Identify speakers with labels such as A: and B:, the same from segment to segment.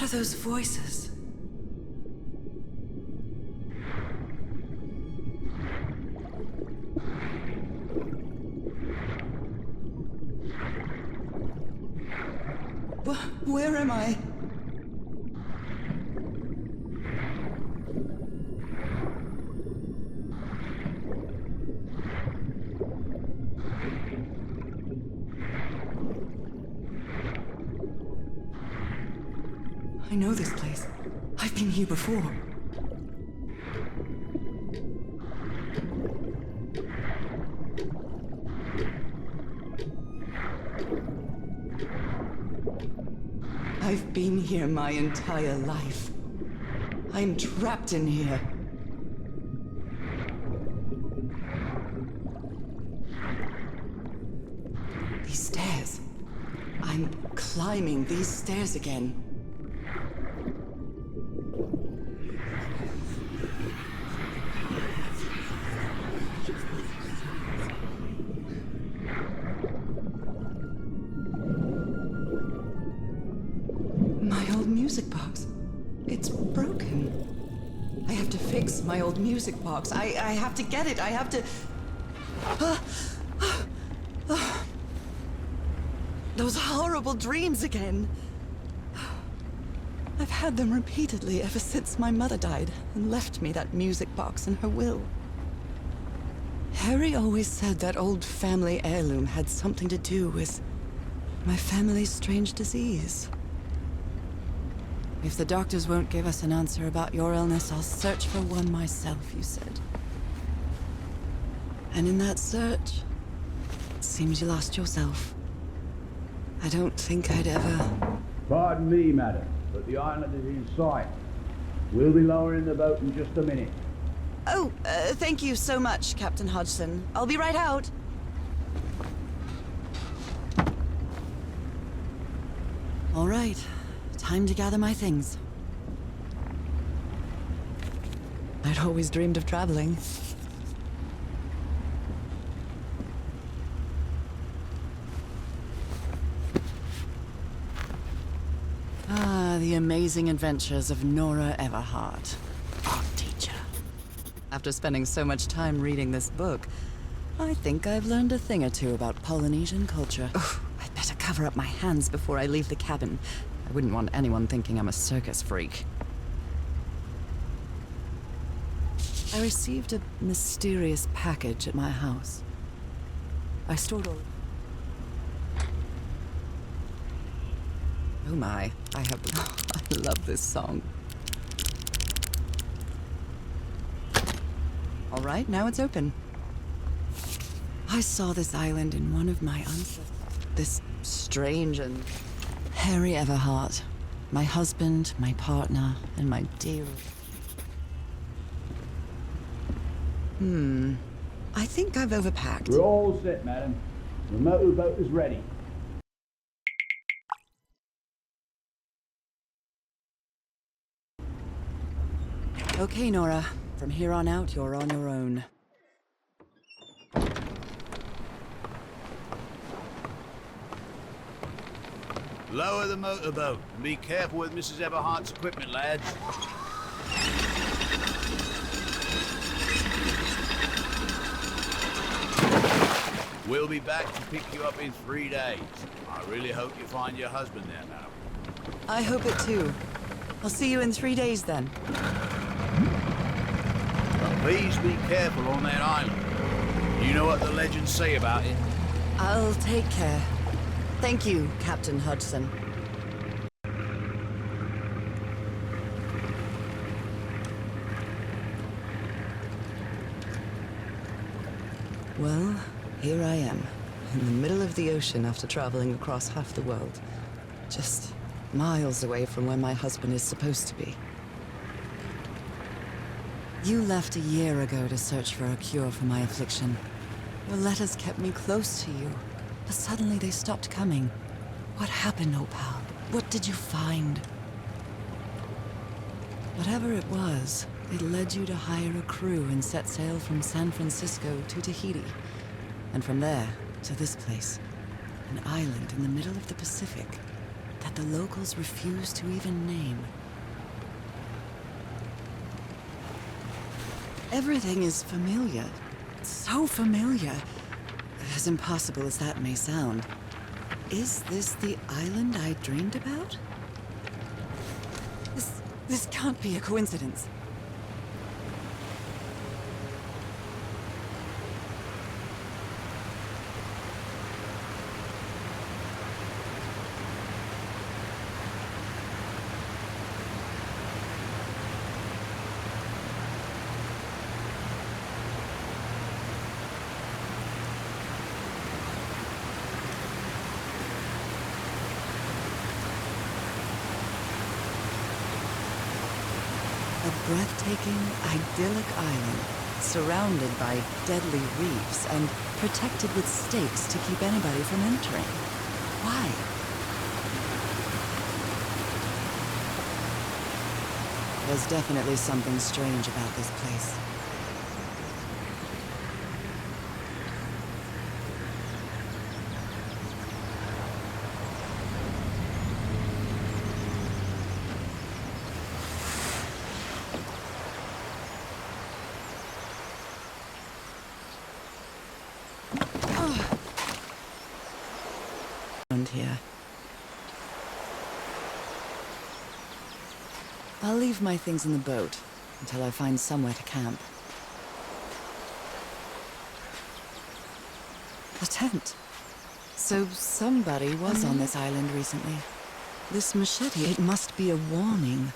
A: are those voices? Where am I? I know this place. I've been here before. I've been here my entire life. I'm trapped in here. These stairs. I'm climbing these stairs again. My old music box. It's broken. I have to fix my old music box. I have to get it. I have to... Those horrible dreams again. I've had them repeatedly ever since my mother died and left me that music box in her will. Harry always said that old family heirloom had something to do with my family's strange disease. If the doctors won't give us an answer about your illness, I'll search for one myself, you said. And in that search, it seems you lost yourself. I don't think I'd ever...
B: Pardon me, madam, but the island is in sight. We'll be lowering the boat in just a minute.
A: Oh, thank you so much, Captain Hodgson. I'll be right out. All right. Time to gather my things. I'd always dreamed of traveling. Ah, the amazing adventures of Nora Everhart, art teacher. After spending so much time reading this book, I think I've learned a thing or two about Polynesian culture. Oh, I'd better cover up my hands before I leave the cabin. I wouldn't want anyone thinking I'm a circus freak. I received a mysterious package at my house. I stored all... Oh my, I love this song. All right, now it's open. I saw this island in one of my ancestors. This strange and... Harry Everhart. My husband, my partner, and my dear... I think I've overpacked.
B: We're all set, madam. The motorboat is ready.
A: Okay, Nora. From here on out, you're on your own.
C: Lower the motorboat and be careful with Mrs. Everhart's equipment, lads. We'll be back to pick you up in 3 days. I really hope you find your husband there, madam.
A: I hope it too. I'll see you in 3 days then.
C: But please be careful on that island. You know what the legends say about it.
A: I'll take care. Thank you, Captain Hodgson. Well, here I am, in the middle of the ocean after traveling across half the world. Just miles away from where my husband is supposed to be. You left a year ago to search for a cure for my affliction. Your letters kept me close to you, but suddenly they stopped coming. What happened, Opal? What did you find? Whatever it was, it led you to hire a crew and set sail from San Francisco to Tahiti. And from there, to this place. An island in the middle of the Pacific. that the locals refuse to even name. Everything is familiar. So familiar. As impossible as that may sound. Is this the island I dreamed about? This can't be a coincidence. A breathtaking, idyllic island, surrounded by deadly reefs and protected with stakes to keep anybody from entering. Why? There's definitely something strange about this place. Here. I'll leave my things in the boat until I find somewhere to camp. A tent. So somebody was on this island recently. This machete, it must be a warning.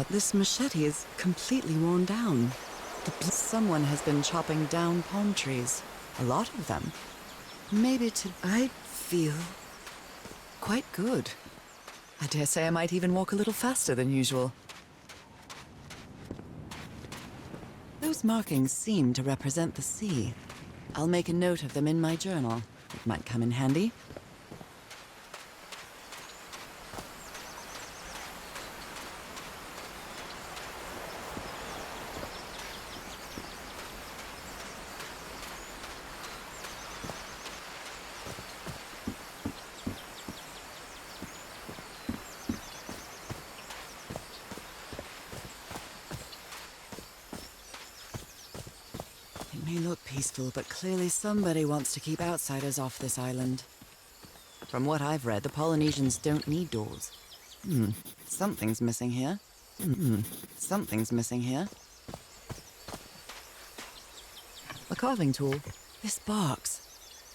A: This machete is completely worn down. Someone has been chopping down palm trees. A lot of them. I feel quite good. I dare say I might even walk a little faster than usual. Those markings seem to represent the sea. I'll make a note of them in my journal. It might come in handy. It may look peaceful, but clearly somebody wants to keep outsiders off this island. From what I've read, the Polynesians don't need doors. Something's missing here. Something's missing here. A carving tool. This box.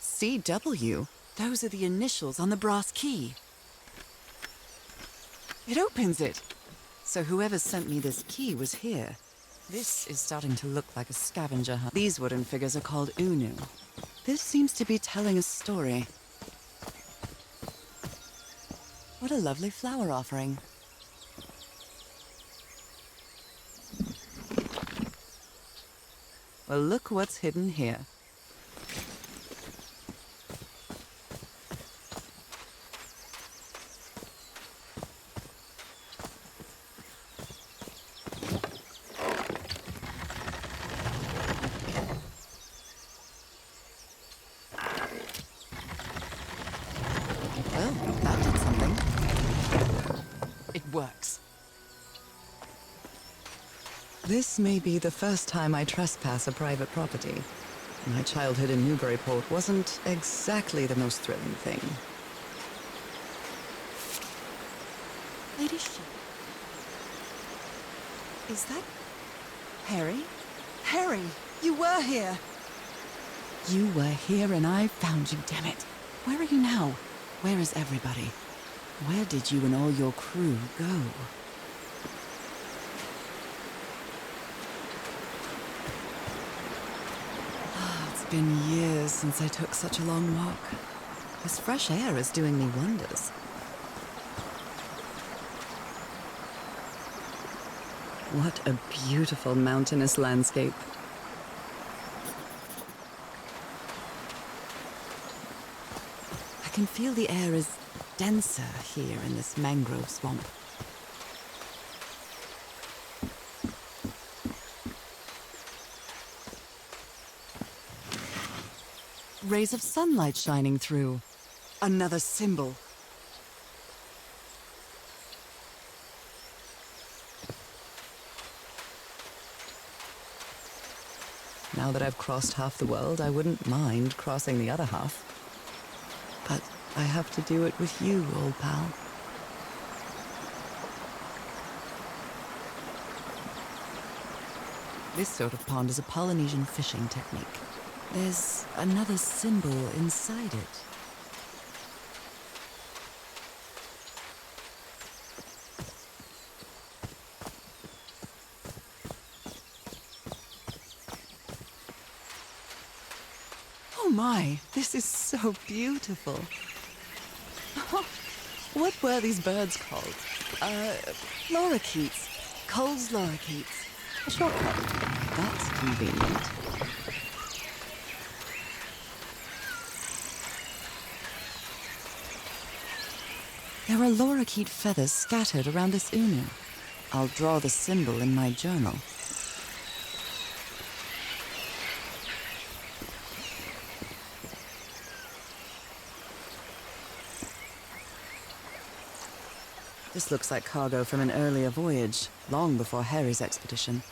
A: CW. Those are the initials on the brass key. It opens it. So whoever sent me this key was here. This is starting to look like a scavenger hunt. These wooden figures are called Unu. This seems to be telling a story. What a lovely flower offering. Well, look what's hidden here. Well, that did something. It works. This may be the first time I trespass a private property. My childhood in Newburyport wasn't exactly the most thrilling thing. Lady She... Is that... Harry? Harry! You were here! You were here and I found you, damn it. Where are you now? Where is everybody? Where did you and all your crew go? It's been years since I took such a long walk. This fresh air is doing me wonders. What a beautiful mountainous landscape. I can feel the air is denser here in this mangrove swamp. Rays of sunlight shining through. Another symbol. Now that I've crossed half the world, I wouldn't mind crossing the other half. But I have to do it with you, old pal. This sort of pond is a Polynesian fishing technique. There's another symbol inside it. Oh my, this is so beautiful. What were these birds called? Lorikeets. Cole's lorikeets. A shortcut. That's convenient. There are lorikeet feathers scattered around this unu. I'll draw the symbol in my journal. This looks like cargo from an earlier voyage, long before Harry's expedition.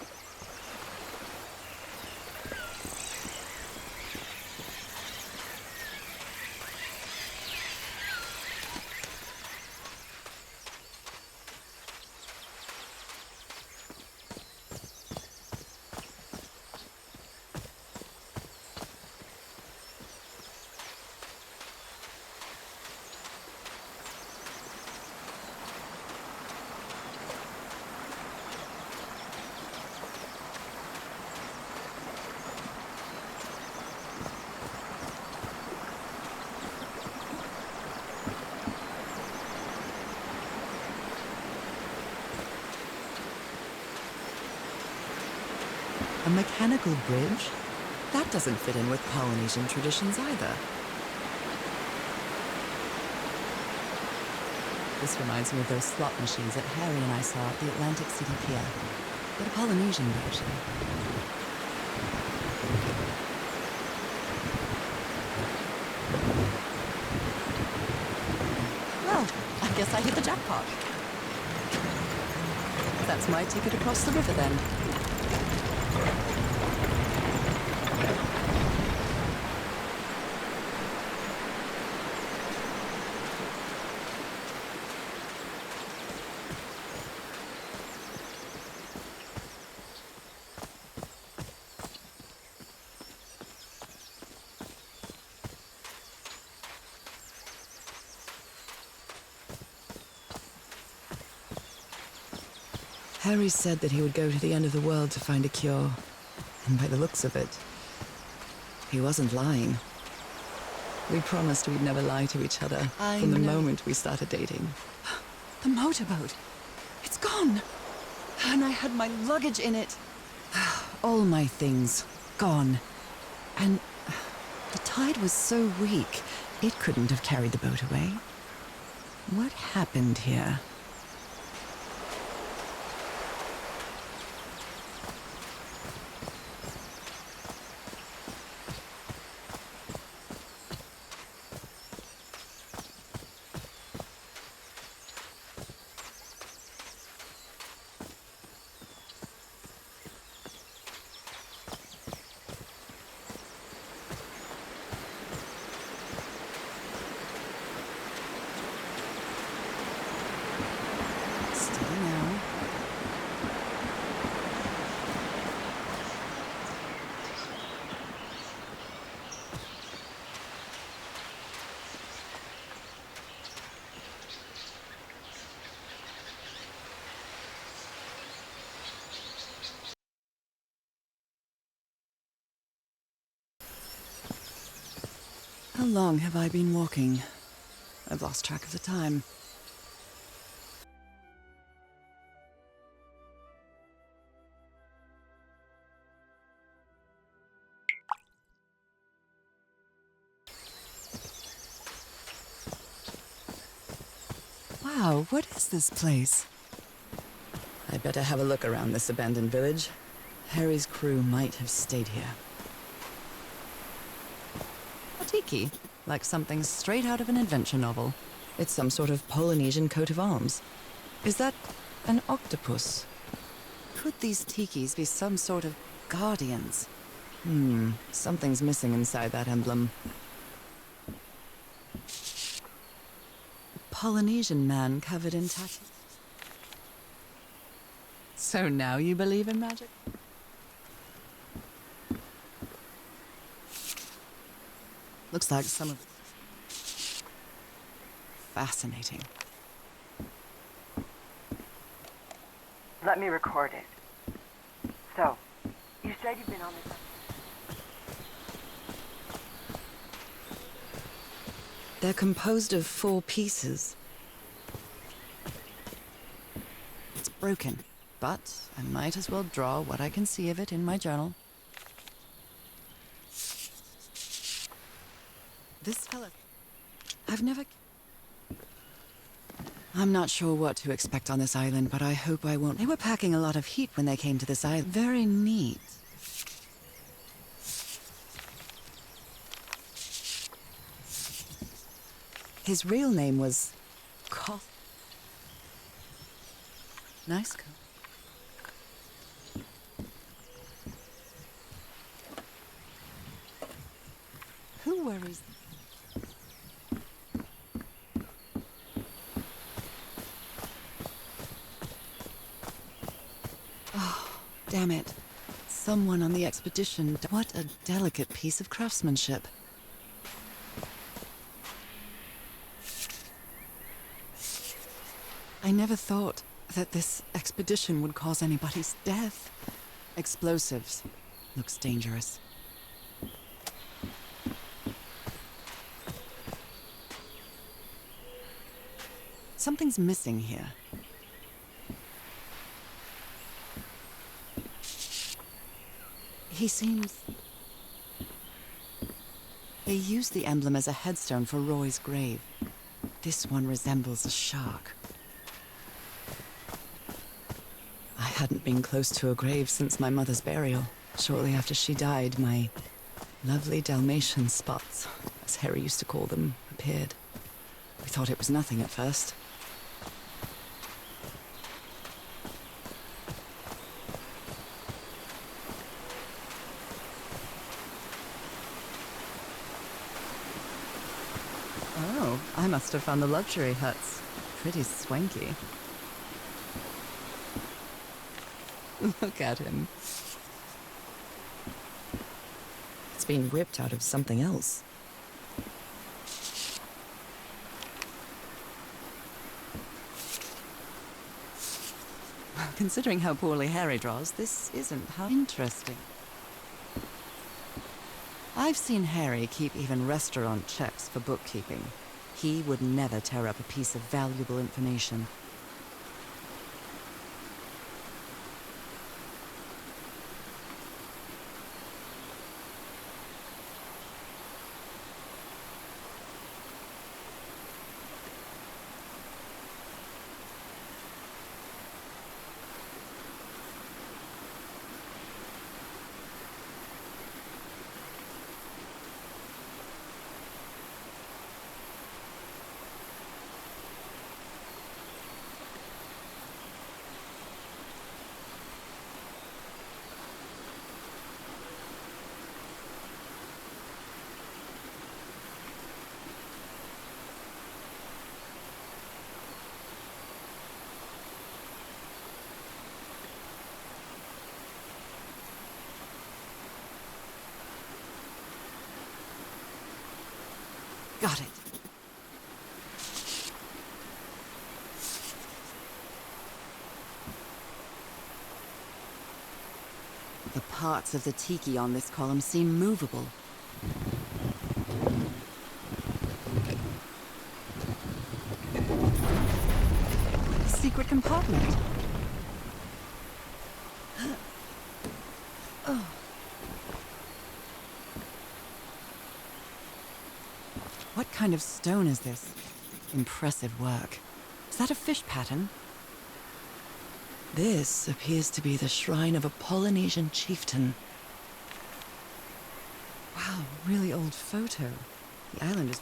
A: A mechanical bridge? That doesn't fit in with Polynesian traditions either. This reminds me of those slot machines that Harry and I saw at the Atlantic City Pier, but a Polynesian version. Well, I guess I hit the jackpot. That's my ticket across the river then. Harry said that he would go to the end of the world to find a cure. And by the looks of it, he wasn't lying. We promised we'd never lie to each other from the moment we started dating. The motorboat! It's gone! And I had my luggage in it. All my things gone. And the tide was so weak, it couldn't have carried the boat away. What happened here? How long have I been walking? I've lost track of the time. Wow, what is this place? I'd better have a look around this abandoned village. Harry's crew might have stayed here. A tiki, like something straight out of an adventure novel. It's some sort of Polynesian coat of arms. Is that an octopus? Could these tikis be some sort of guardians? Something's missing inside that emblem. A Polynesian man covered in tattoos. So now you believe in magic? Looks like some of... Fascinating.
D: Let me record it. So, you said you've been on this...
A: They're composed of 4 pieces. It's broken, but I might as well draw what I can see of it in my journal. This fella... I've never... I'm not sure what to expect on this island, but I hope I won't... They were packing a lot of heat when they came to this island. Very neat. His real name was... Koth. Nice coat. Who worries? Oh, damn it. Someone on the expedition. What a delicate piece of craftsmanship. I never thought that this expedition would cause anybody's death. Explosives. Looks dangerous. Something's missing here. He seems... They used the emblem as a headstone for Roy's grave. This one resembles a shark. I hadn't been close to a grave since my mother's burial. Shortly after she died, my lovely Dalmatian spots, as Harry used to call them, appeared. We thought it was nothing at first. Oh, I must have found the luxury huts. Pretty swanky. Look at him. It's been ripped out of something else. Considering how poorly Harry draws, this isn't how interesting. I've seen Harry keep even restaurant checks for bookkeeping. He would never tear up a piece of valuable information. Got it. The parts of the tiki on this column seem movable. A secret compartment. Oh. What kind of stone is this? Impressive work. Is that a fish pattern? This appears to be the shrine of a Polynesian chieftain. Wow, really old photo. The island is...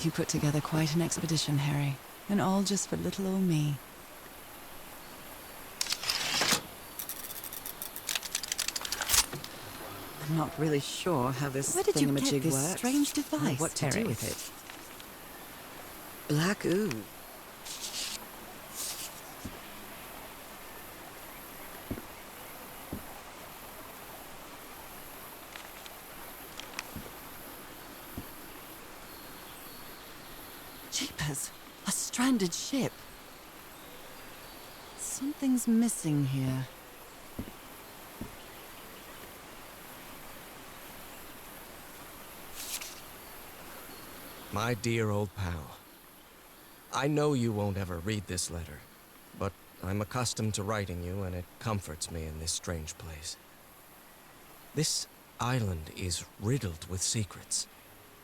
A: You put together quite an expedition, Harry. And all just for little old me. I'm not really sure how this
E: Where did you get
A: thingamajig
E: this
A: works.
E: strange
A: or
E: device,
A: what to do
E: Harry?
A: with it. Black ooze. Jeepers, a stranded ship. Something's missing here.
F: My dear old pal, I know you won't ever read this letter, but I'm accustomed to writing you and it comforts me in this strange place. This island is riddled with secrets.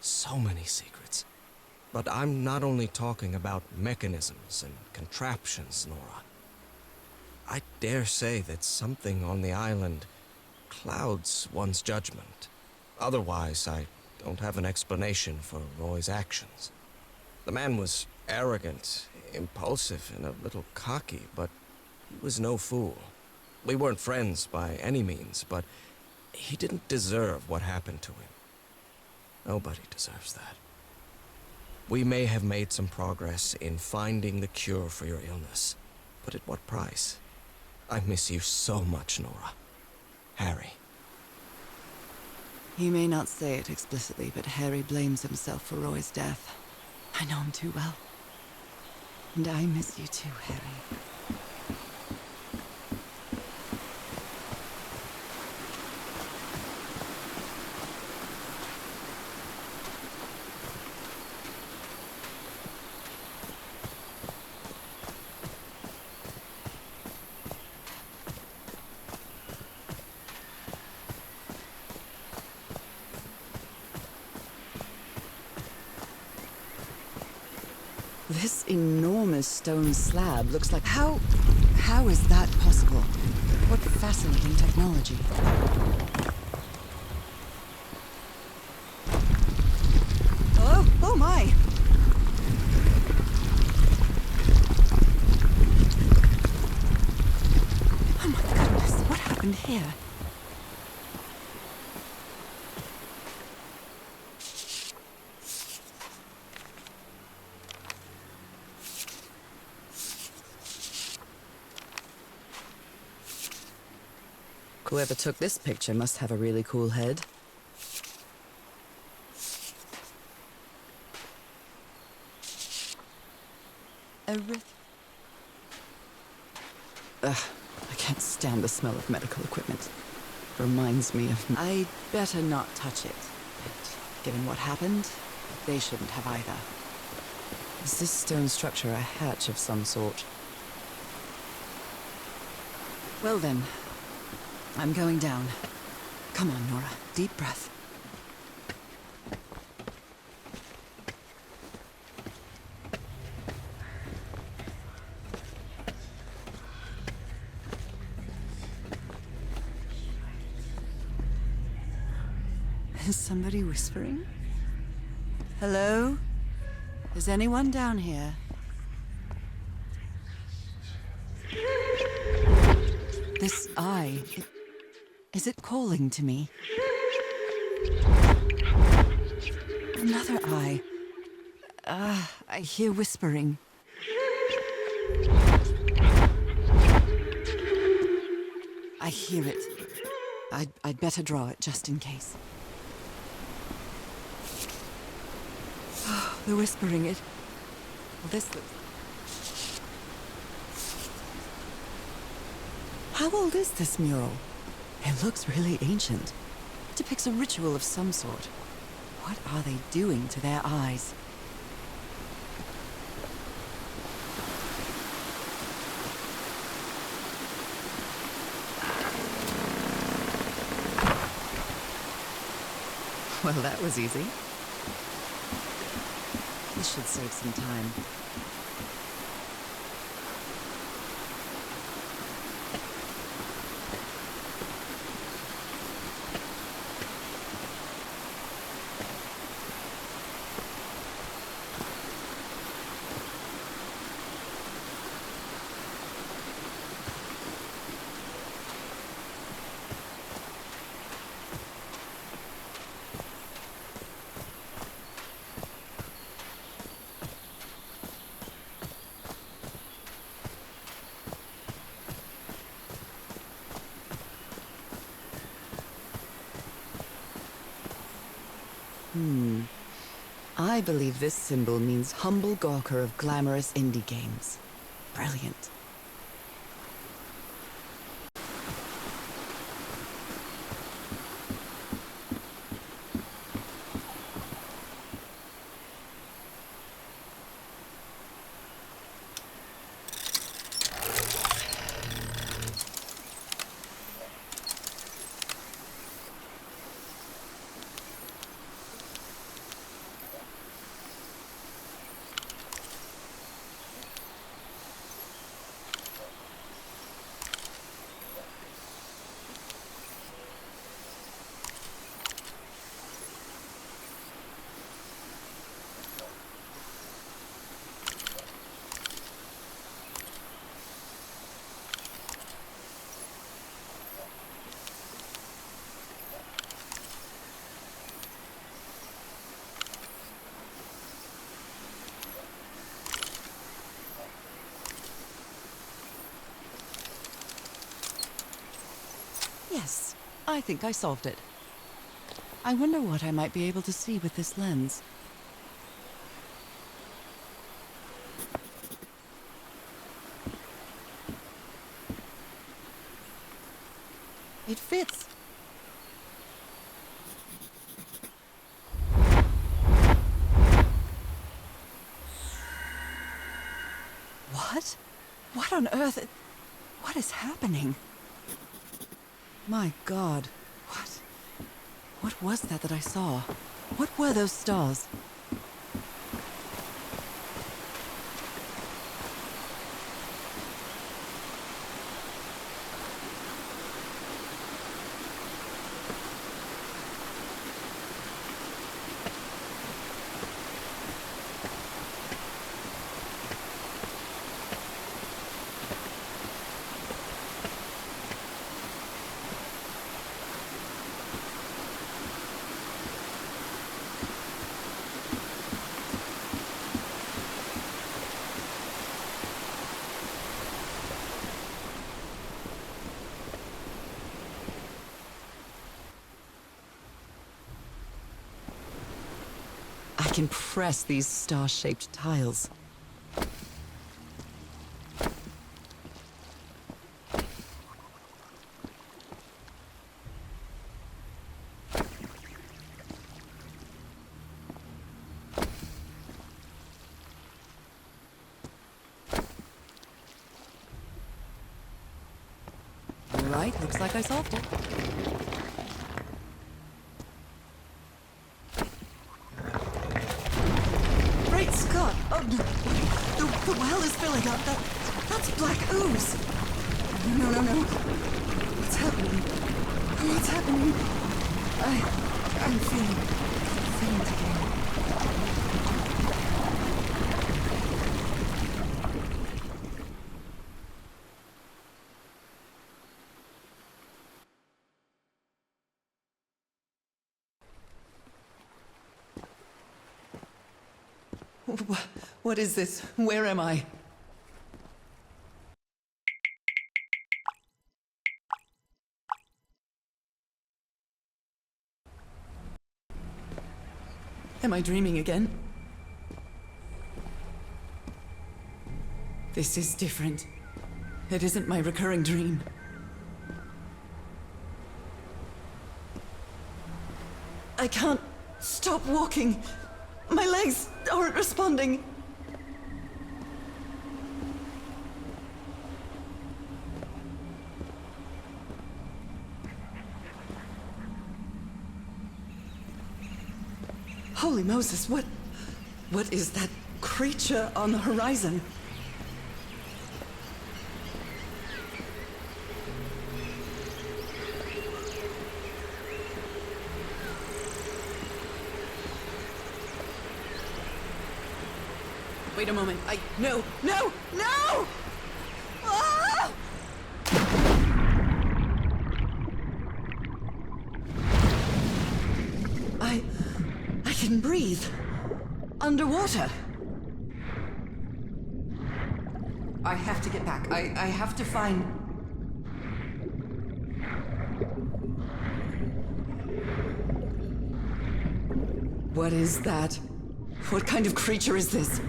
F: So many secrets. But I'm not only talking about mechanisms and contraptions, Nora. I dare say that something on the island clouds one's judgment. Otherwise, I don't have an explanation for Roy's actions. The man was arrogant, impulsive, and a little cocky, but he was no fool. We weren't friends by any means, but he didn't deserve what happened to him. Nobody deserves that. We may have made some progress in finding the cure for your illness, but at what price? I miss you so much, Nora. Harry.
A: He may not say it explicitly, but Harry blames himself for Roy's death. I know him too well. And I miss you too, Harry. This enormous stone slab looks like... How is that possible? What fascinating technology. Oh my! Oh my goodness, what happened here? Whoever took this picture must have a really cool head. Ugh, I can't stand the smell of medical equipment. Reminds me of... I'd better not touch it. But given what happened, they shouldn't have either. Is this stone structure a hatch of some sort? Well then, I'm going down. Come on, Nora. Deep breath. Is somebody whispering? Hello? Is anyone down here? This eye... Is it calling to me? Another eye. I hear whispering. I hear it. I'd better draw it just in case. Oh, they're whispering it. Well, this looks... How old is this mural? It looks really ancient. It depicts a ritual of some sort. What are they doing to their eyes? Well, that was easy. This should save some time. I believe this symbol means humble gawker of glamorous indie games. Brilliant. Yes, I think I solved it. I wonder what I might be able to see with this lens. It fits. What? What on earth? What is happening? My God, what was that I saw? What were those stars? I can press these star-shaped tiles. All right, looks like I solved it. Great Scott! Oh, no. The well is filling up. That's black ooze. No. What's happening? What's happening? I'm feeling again. What is this? Where am I? Am I dreaming again? This is different. It isn't my recurring dream. I can't stop walking. My legs aren't responding. Holy Moses, what is that creature on the horizon? Wait a moment. No! Ah! I can breathe. Underwater. I have to get back. I have to find... What is that? What kind of creature is this?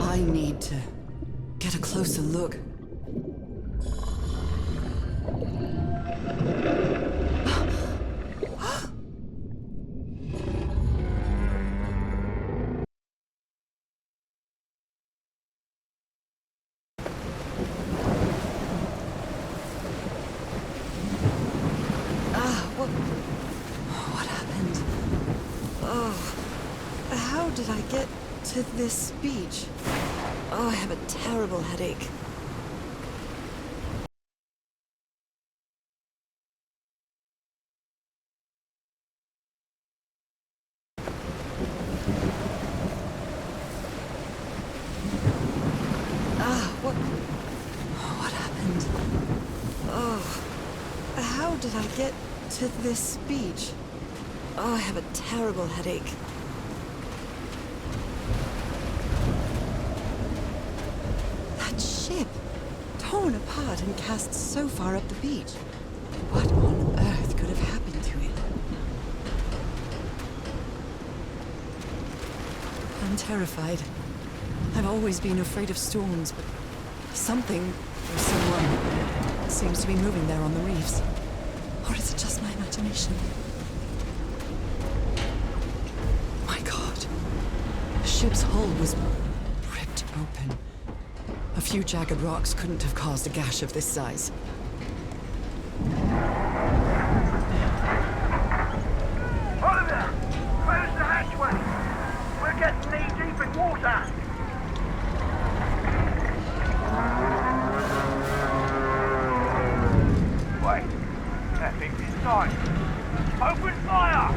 A: I need to get a closer look. What happened? Oh, how did I get to this beach? Oh, I have a terrible headache. What happened? Oh, how did I get to this beach? Oh, I have a terrible headache. That ship, torn apart and cast so far up the beach. What on earth could have happened to it? I'm terrified. I've always been afraid of storms, but something or someone seems to be moving there on the reefs. Or is it just my imagination? My God. The ship's hull was ripped open. A few jagged rocks couldn't have caused a gash of this size.
E: Oliver! Close the hatchway! We're getting knee-deep in water! Wait, that thing's inside. Open fire!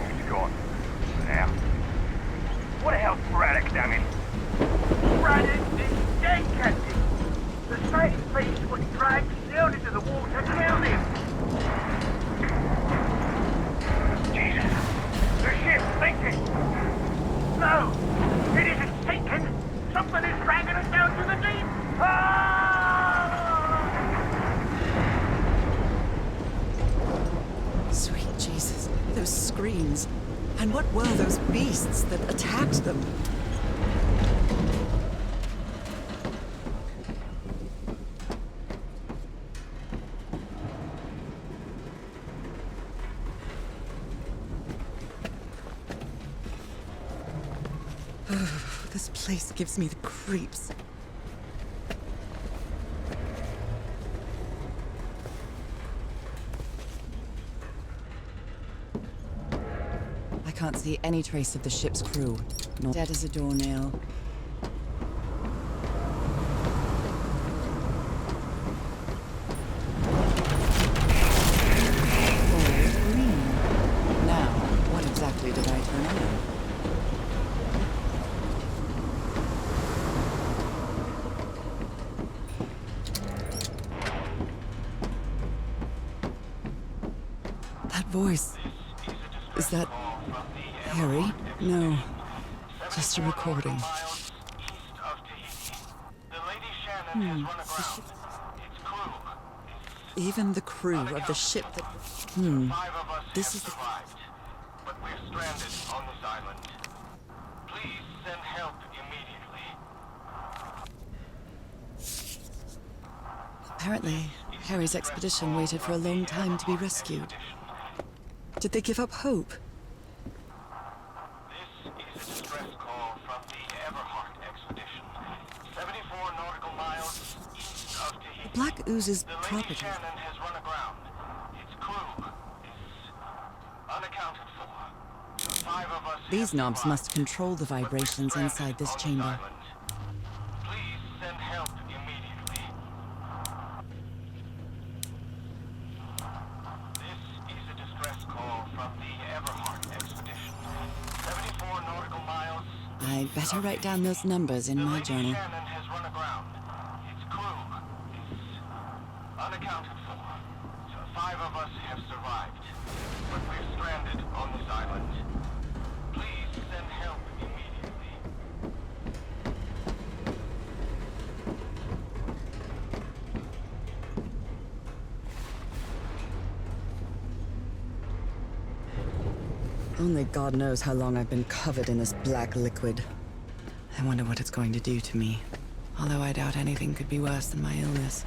E: It's gone. Now. What the hell's Braddock, damn it? Braddock is dead, Captain. The same beast was dragged down into the water, killed him. Jesus. The ship's sinking. No, it isn't sinking. Something is dragging us down to the deep. Ah!
A: Sweet Jesus, those screams. And what were those beasts that attacked them? This place gives me the creeps. I can't see any trace of the ship's crew, nor dead as a doornail. Gold green. Now, what exactly did I turn on? That voice. Is that Harry? No. Just a recording. Even the crew of the ship that... This is the...
E: But we're stranded on this island. Please send help immediately.
A: Apparently, Harry's expedition waited for a long time to be rescued. Did they give up hope?
E: This is a distress call from the Everhart expedition. 74 nautical miles east of Tahiti.
A: The Black Ooze's
E: The Lady
A: property.
E: Shannon has run aground. Its crew is unaccounted for. 5 of us
A: These
E: have
A: knobs
E: survived,
A: must control the
E: but we're
A: vibrations
E: stranded
A: inside this
E: on
A: chamber.
E: island. Please send help immediately. This is a distress call from the Everhart expedition. 74 nautical miles.
A: I'd better write down those numbers in
E: The
A: my
E: Lady
A: journal.
E: Shannon has run aground. Its crew is unaccounted for. So 5 of us have survived, but we're stranded on this island. Please send help immediately.
A: Only God knows how long I've been covered in this black liquid. I wonder what it's going to do to me. Although I doubt anything could be worse than my illness.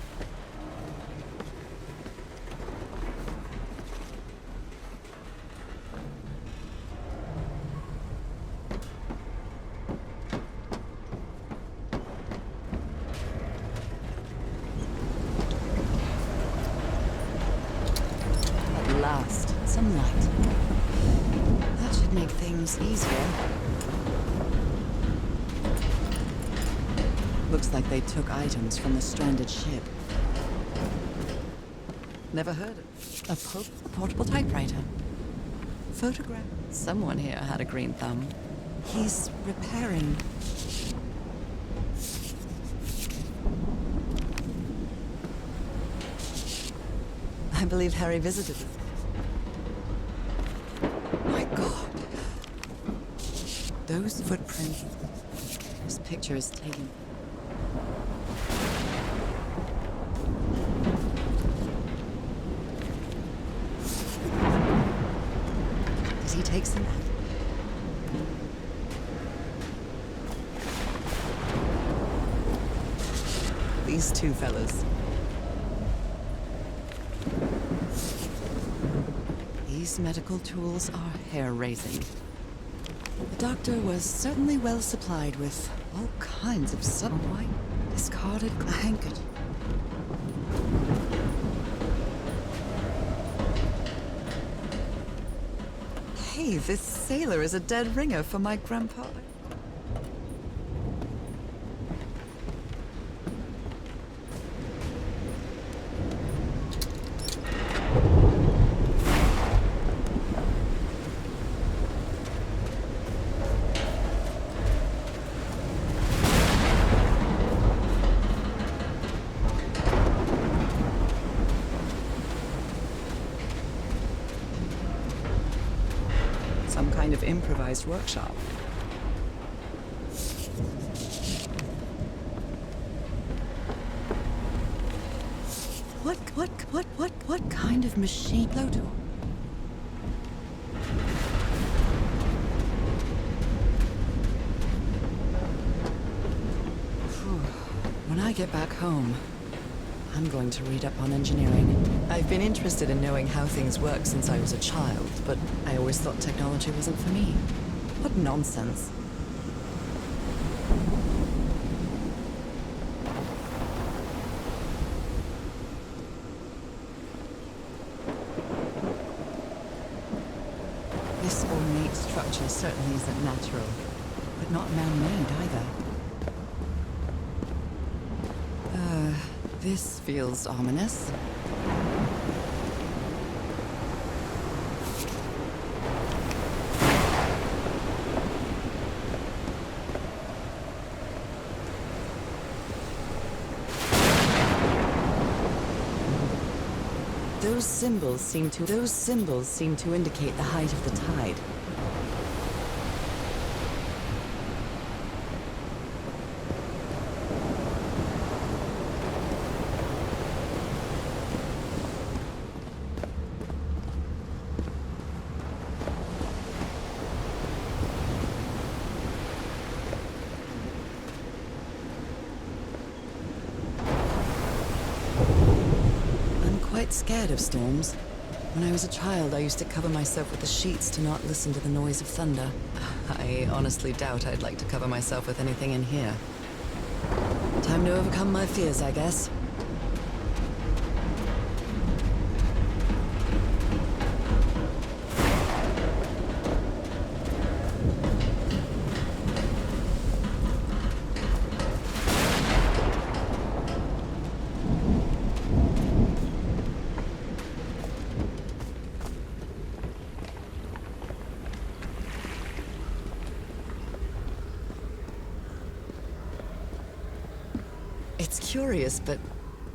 A: At last, some light. That should make things easier. Looks like they took items from the stranded ship. Never heard of a portable typewriter. Photograph. Someone here had a green thumb. He's repairing. I believe Harry visited this. My God. Those footprints. This picture is taken. Does he take some? These two fellas. These medical tools are hair-raising. The doctor was certainly well supplied with all kinds of white, discarded handkerchief. Hey, this sailor is a dead ringer for my grandpa. Some kind of improvised workshop. What kind of machine? Photo. When I get back home, I'm going to read up on engineering. I've been interested in knowing how things work since I was a child, but I always thought technology wasn't for me. What nonsense. This ornate structure certainly isn't natural, but not man-made either. This feels ominous. Those symbols seem to indicate the height of the tide. Scared of storms. When I was a child, I used to cover myself with the sheets to not listen to the noise of thunder. I honestly doubt I'd like to cover myself with anything in here. Time to overcome my fears, I guess. It's curious, but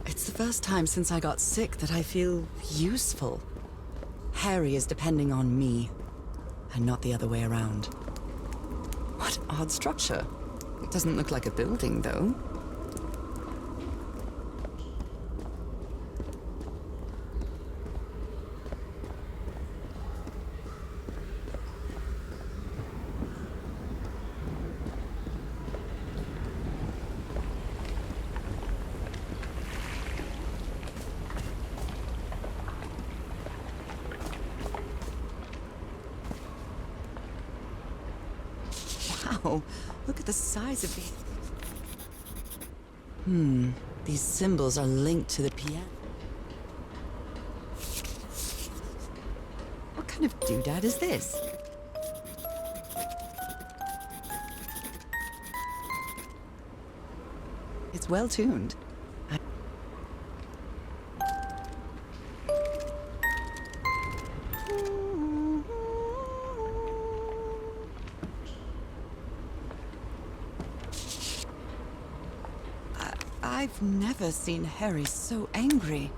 A: it's the first time since I got sick that I feel useful. Harry is depending on me, and not the other way around. What odd structure. It doesn't look like a building, though. Wow, look at the size of these. These symbols are linked to the piano. What kind of doodad is this? It's well tuned. I've never seen Harry so angry.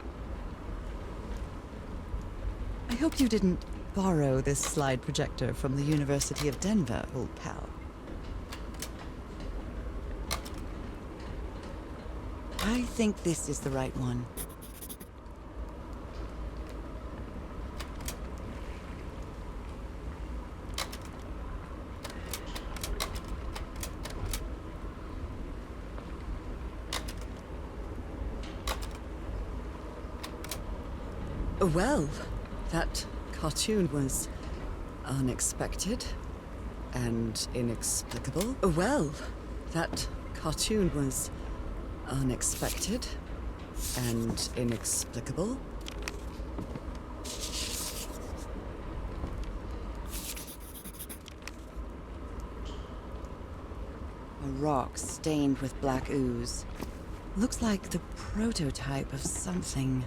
A: I hope you didn't borrow this slide projector from the University of Denver, old pal. I think this is the right one. Well, that cartoon was unexpected and inexplicable. Well, that cartoon was unexpected and inexplicable. A rock stained with black ooze. Looks like the prototype of something.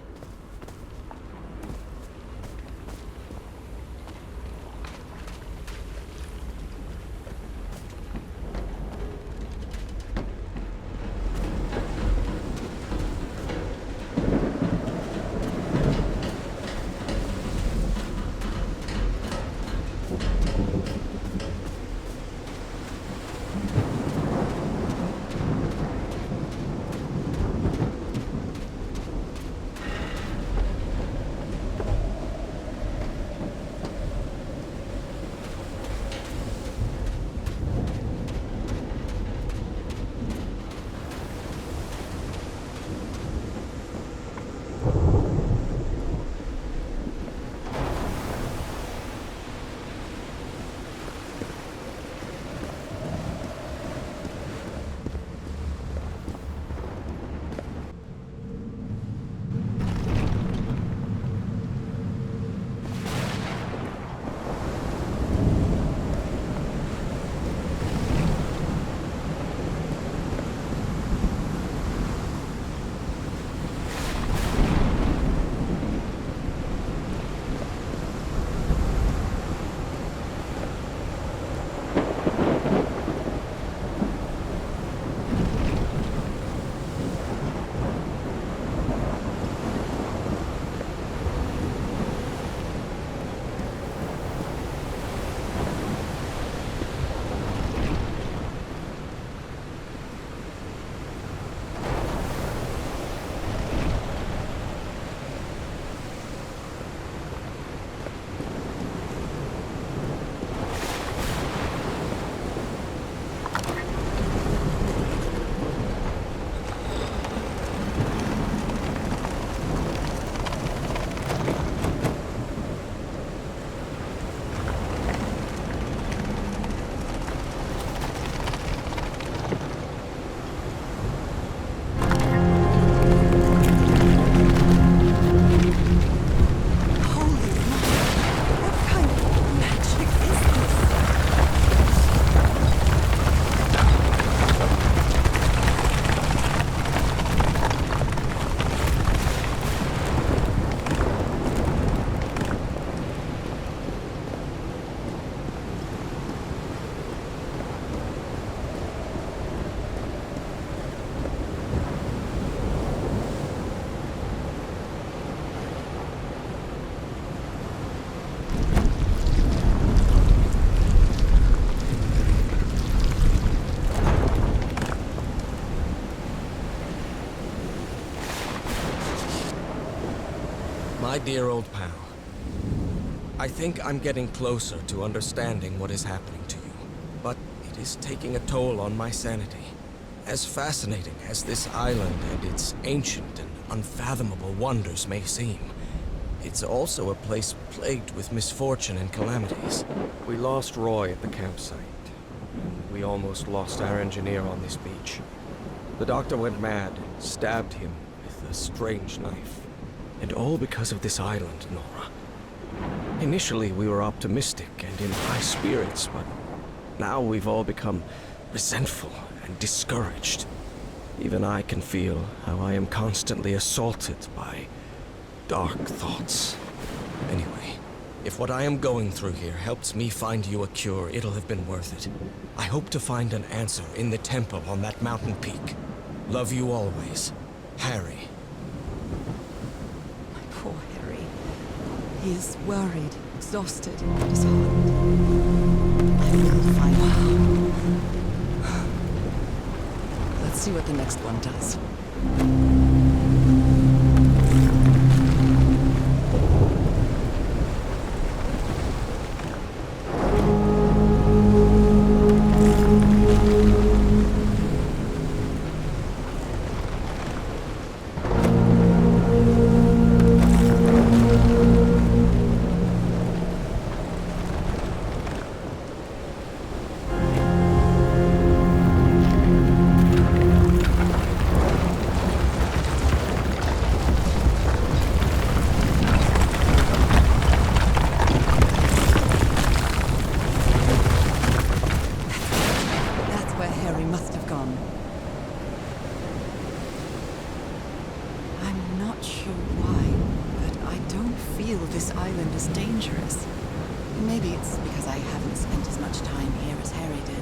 F: My dear old pal, I think I'm getting closer to understanding what is happening to you, but it is taking a toll on my sanity. As fascinating as this island and its ancient and unfathomable wonders may seem, it's also a place plagued with misfortune and calamities. We lost Roy at the campsite. We we almost lost our engineer on this beach. The doctor went mad, stabbed him with a strange knife. And all because of this island, Nora. Initially, we were optimistic and in high spirits, but now we've all become resentful and discouraged. Even I can feel how I am constantly assaulted by dark thoughts. Anyway, if what I am going through here helps me find you a cure, it'll have been worth it. I hope to find an answer in the temple on that mountain peak. Love you always, Harry.
A: My poor Harry. He is worried, exhausted, disheartened. I will find him. Let's see what the next one does. This island is dangerous. Maybe it's because I haven't spent as much time here as Harry did.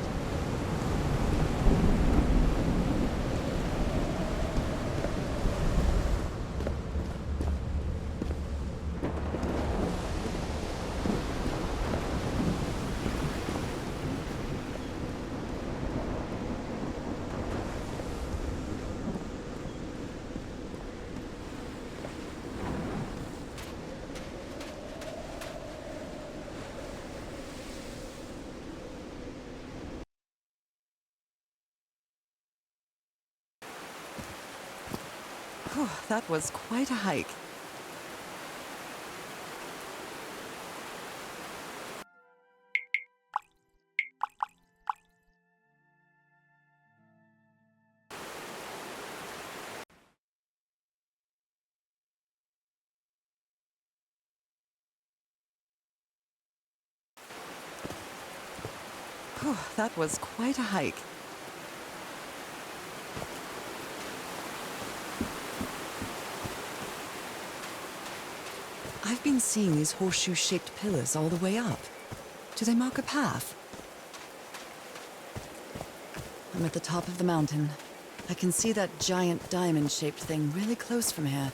A: Whew, that was quite a hike. Whew, that was quite a hike. I've been seeing these horseshoe-shaped pillars all the way up. Do they mark a path? I'm at the top of the mountain. I can see that giant diamond-shaped thing really close from here.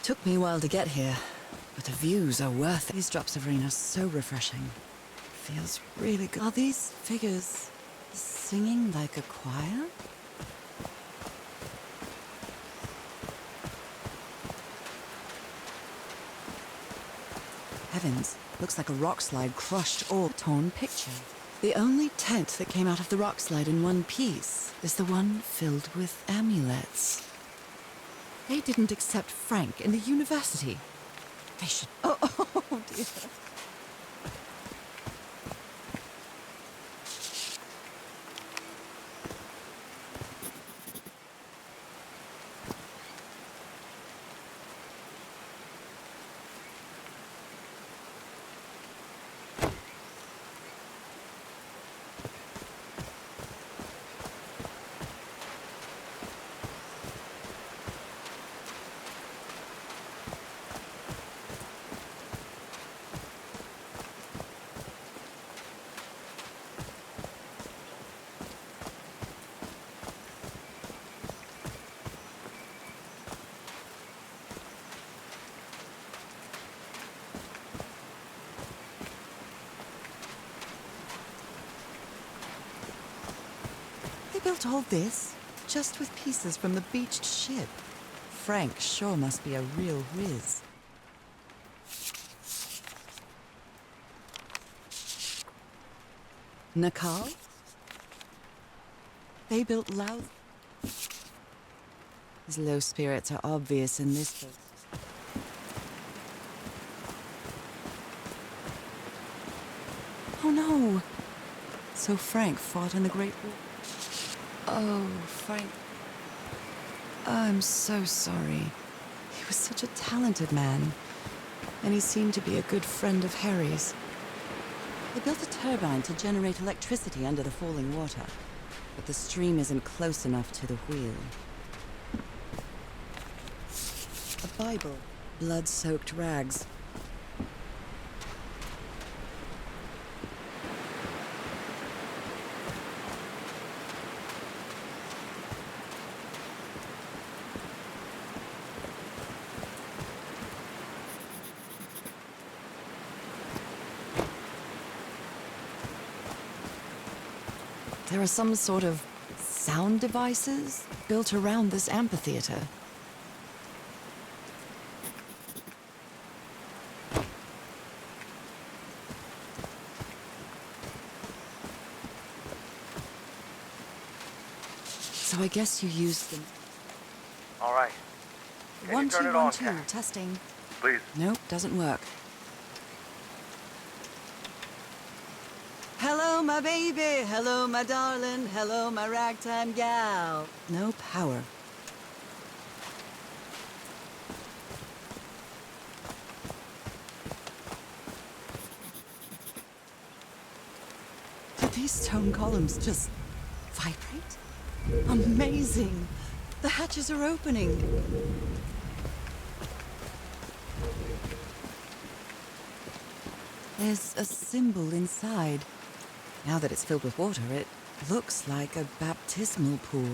A: Took me a while to get here, but the views are worth it. These drops of rain are so refreshing. Feels really good. Are these figures singing like a choir? Heavens, looks like a rock slide crushed or torn picture. The only tent that came out of the rock slide in one piece is the one filled with amulets. They didn't accept Frank in the university. They should... Oh dear. They built all this just with pieces from the beached ship. Frank sure must be a real whiz. Nakal? They built loud. His low spirits are obvious in this book. Oh no! So Frank fought in the Great War. Oh, Frank. I'm so sorry. He was such a talented man. And he seemed to be a good friend of Harry's. They built a turbine to generate electricity under the falling water. But the stream isn't close enough to the wheel. A Bible. Blood-soaked rags. There are some sort of sound devices built around this amphitheater. So I guess you used them.
E: All right. Can
A: One,
E: you turn
A: two,
E: it
A: one,
E: on,
A: two.
E: Kat?
A: Testing.
E: Please.
A: Nope, doesn't work. Hello, my baby. Hello, my darling. Hello, my ragtime gal. No power. Did these stone columns just vibrate? Amazing. The hatches are opening. There's a symbol inside. Now that it's filled with water, it looks like a baptismal pool.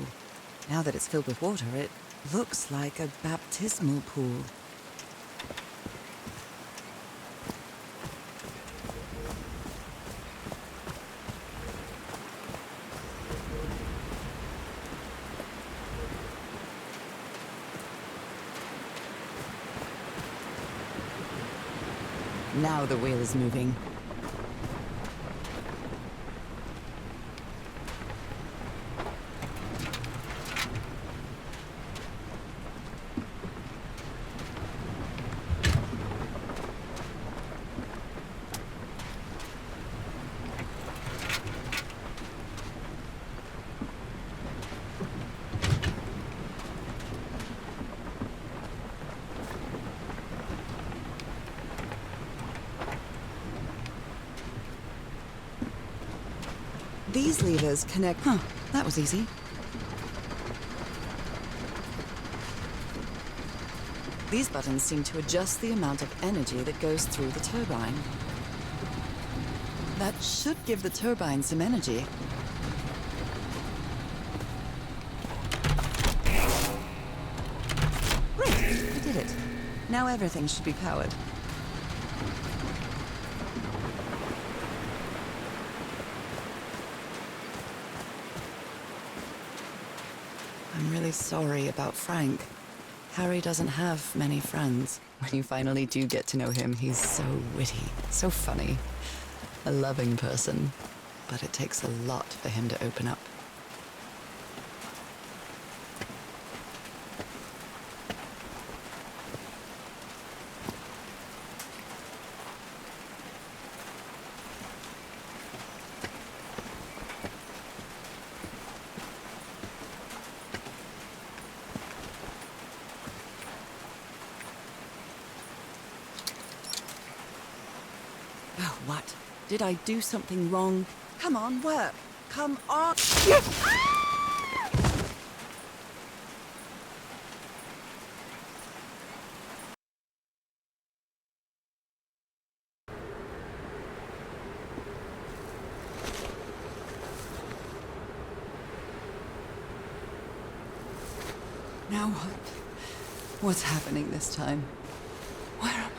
A: Now that it's filled with water, it looks like a baptismal pool. Now the wheel is moving. These levers connect... Huh, that was easy. These buttons seem to adjust the amount of energy that goes through the turbine. That should give the turbine some energy. Great, I did it. Now everything should be powered. I'm really sorry about Frank. Harry doesn't have many friends. When you finally do get to know him, he's so witty, so funny. A loving person. But it takes a lot for him to open up. Oh, what? Did I do something wrong? Come on, work. Come on. Now what? What's happening this time? Where am I?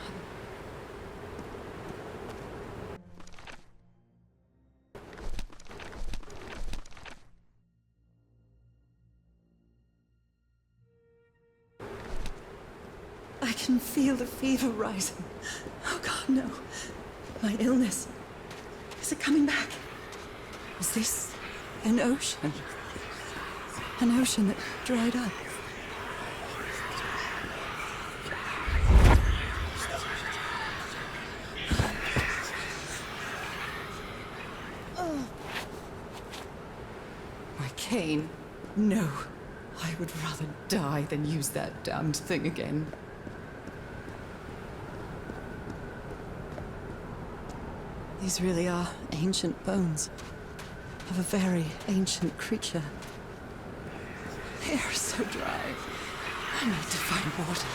A: I can feel the fever rising. Oh God, no. My illness. Is it coming back? Is this an ocean? An ocean that dried up? cane. No. I would rather die than use that damned thing again. These really are ancient bones of a very ancient creature. They are so dry. I need to find water.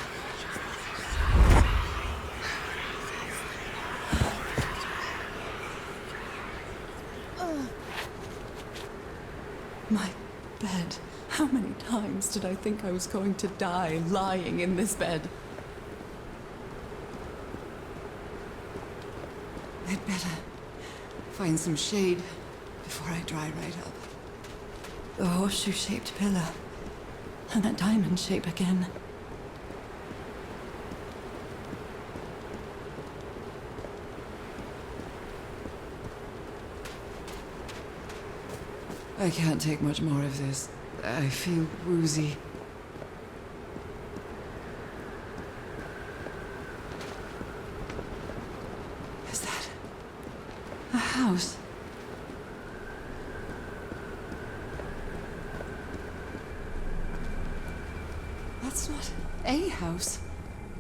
A: My bed. How many times did I think I was going to die lying in this bed? I'd better find some shade before I dry right up. The horseshoe-shaped pillar. And that diamond shape again. I can't take much more of this. I feel woozy. Is that a house? That's not a house.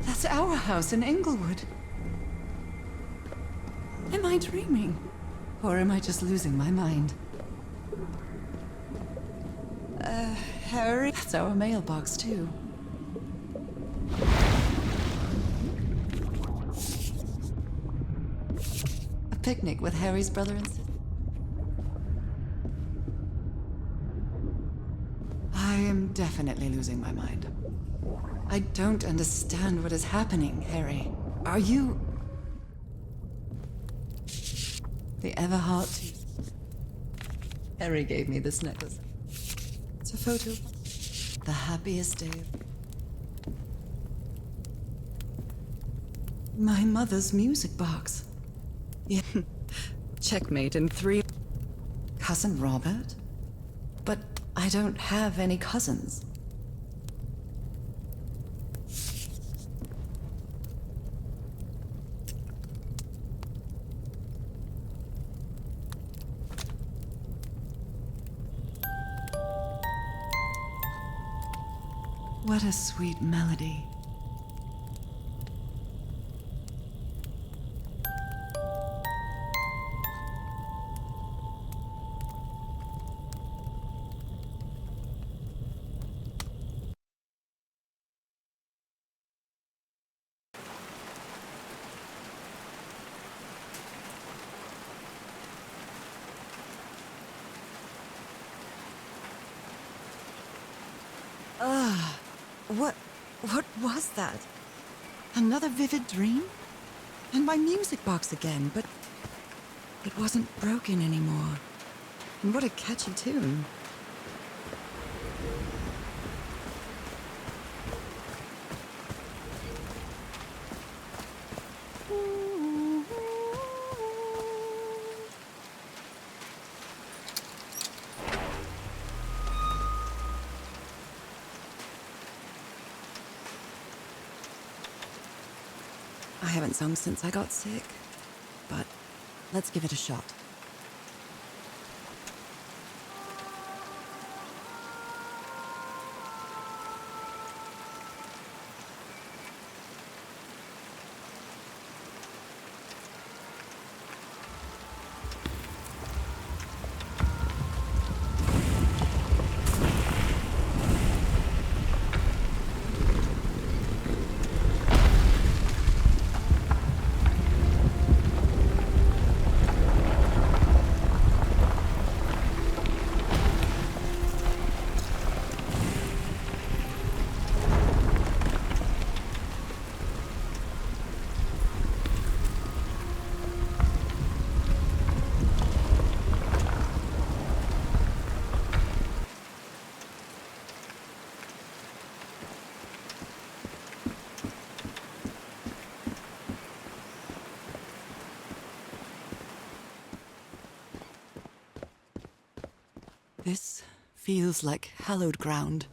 A: That's our house in Englewood. Am I dreaming? Or am I just losing my mind? Harry? That's our mailbox, too. A picnic with Harry's brother and sister. I am definitely losing my mind. I don't understand what is happening, Harry. Are you... the Everhart? Harry gave me this necklace. It's a photo of the happiest day of... my mother's music box. Yeah. Checkmate in 3. Cousin Robert? But I don't have any cousins. What a sweet melody. What was that? Another vivid dream? And my music box again, but it wasn't broken anymore. And what a catchy tune. I haven't sung since I got sick, but let's give it a shot. This feels like hallowed ground.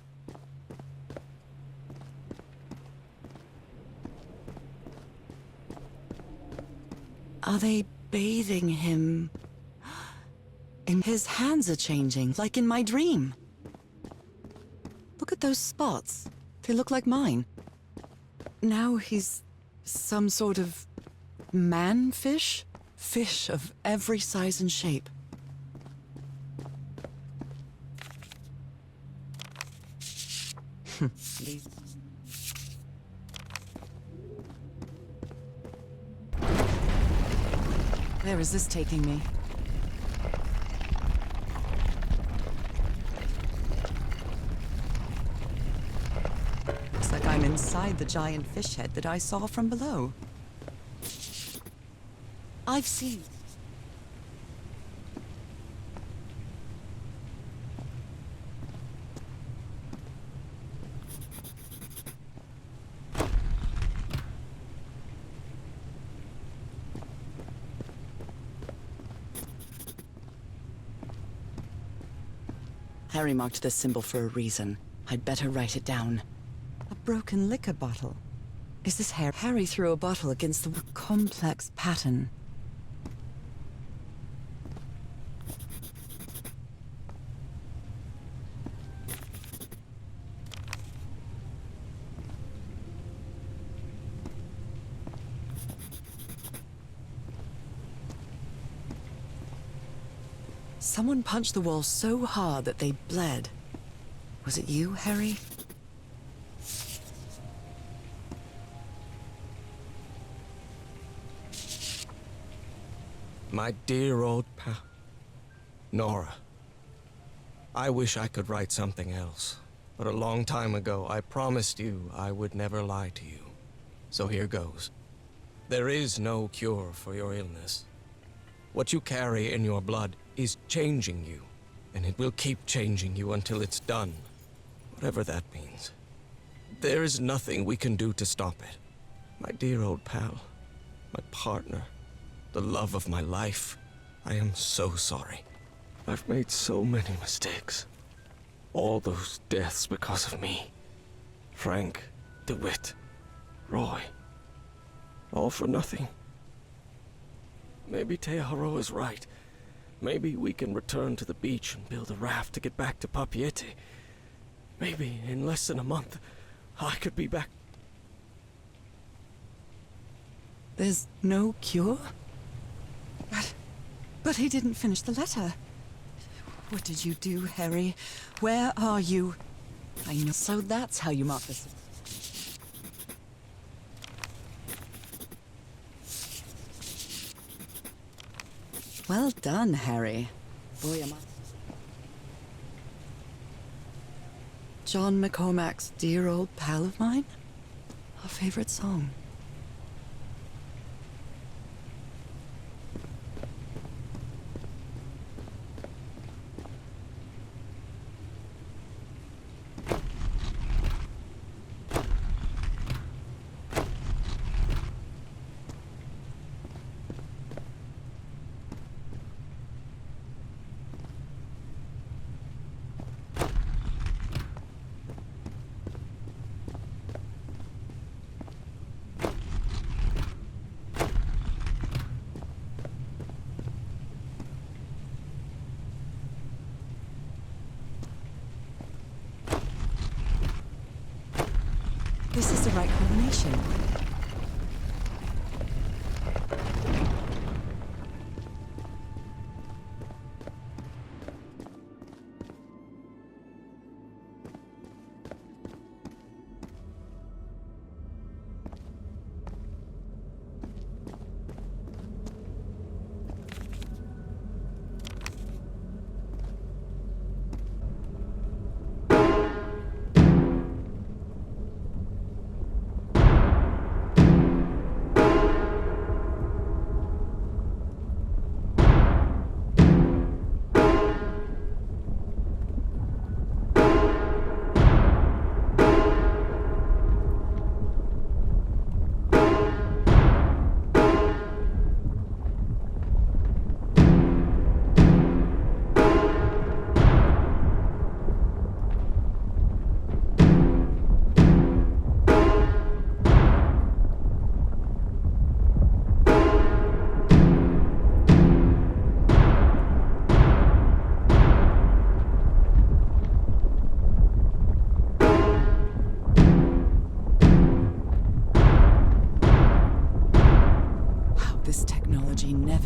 A: Are they bathing him And his hands are changing, like in my dream. Look at those spots. They look like mine. Now he's some sort of man-fish? Fish of every size and shape. Where is this taking me? Looks like I'm inside the giant fish head that I saw from below. I've seen. Harry marked this symbol for a reason. I'd better write it down. A broken liquor bottle. Is this Harry? Harry threw a bottle against the complex pattern. Someone punched the wall so hard that they bled. Was it you, Harry?
F: My dear old pal, Nora. I wish I could write something else, but a long time ago I promised you I would never lie to you. So here goes. There is no cure for your illness. What you carry in your blood is changing you, and it will keep changing you until it's done, whatever that means. There is nothing we can do to stop it. My dear old pal, my partner, the love of my life, I am so sorry. I've made so many mistakes. All those deaths because of me. Frank, DeWitt, Roy. All for nothing. Maybe Teodoro is right. Maybe we can return to the beach and build a raft to get back to Papeete. Maybe in less than a month, I could be back.
A: There's no cure? But he didn't finish the letter. What did you do, Harry? Where are you? I know. So that's how you mark this. Well done, Harry. Boy, am I... John McCormack's Dear Old Pal of Mine? Our favorite song. This is the right combination.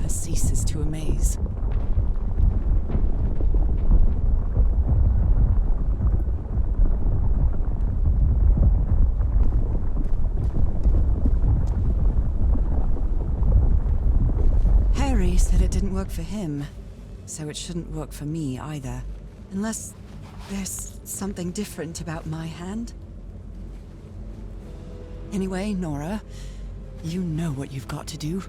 A: never ceases to amaze. Harry said it didn't work for him, so it shouldn't work for me either. Unless there's something different about my hand. Anyway, Nora, you know what you've got to do.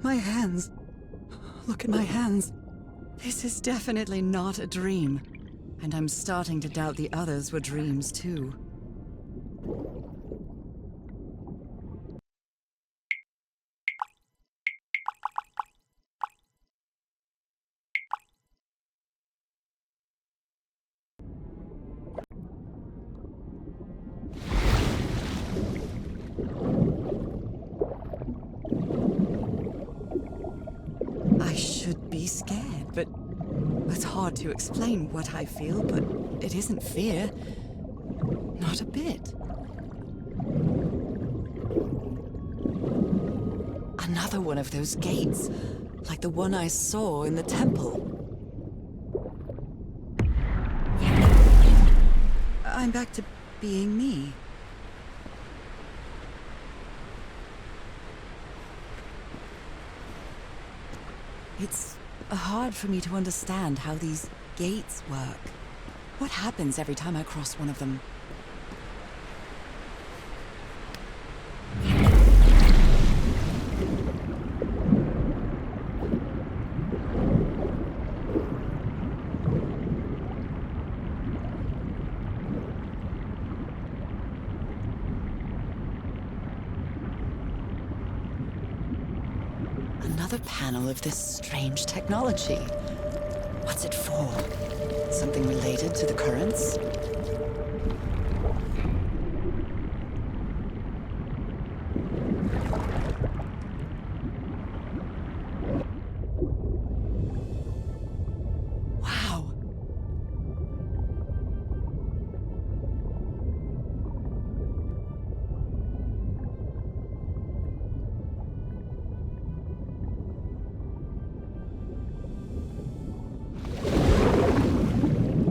A: My hands. Look at my hands. This is definitely not a dream. And I'm starting to doubt the others were dreams too. I should be scared, but it's hard to explain what I feel, but it isn't fear. Not a bit. Another one of those gates, like the one I saw in the temple. I'm back to being me. It's hard for me to understand how these gates work. What happens every time I cross one of them? Another panel of this strange technology. What's it for? Something related to the currents? Wow.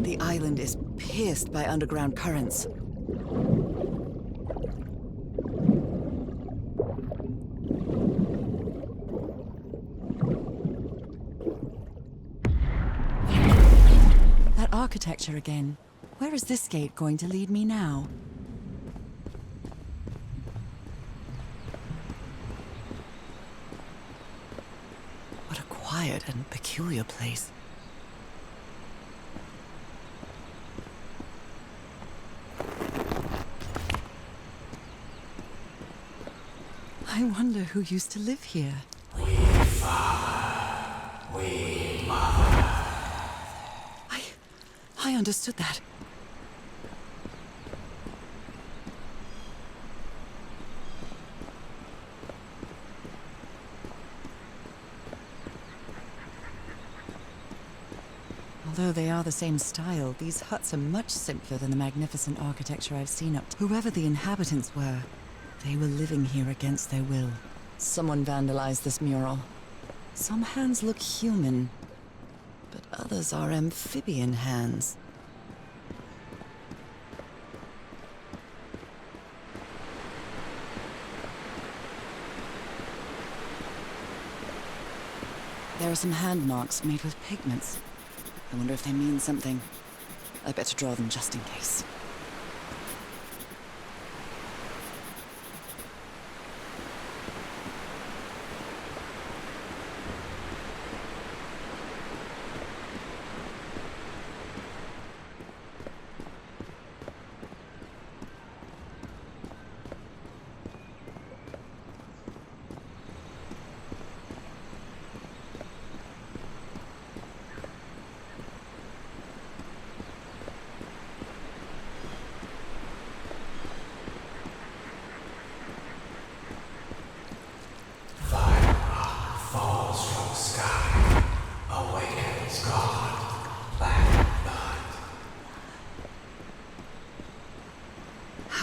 A: The island is pierced by underground currents. That architecture again. Where is this gate going to lead me now? What a quiet and peculiar place. I wonder who used to live here. I understood that. Although they are the same style, these huts are much simpler than the magnificent architecture I've seen up to. Whoever the inhabitants were, they were living here against their will. Someone vandalized this mural. Some hands look human, but others are amphibian hands. There are some hand marks made with pigments. I wonder if they mean something. I better draw them just in case.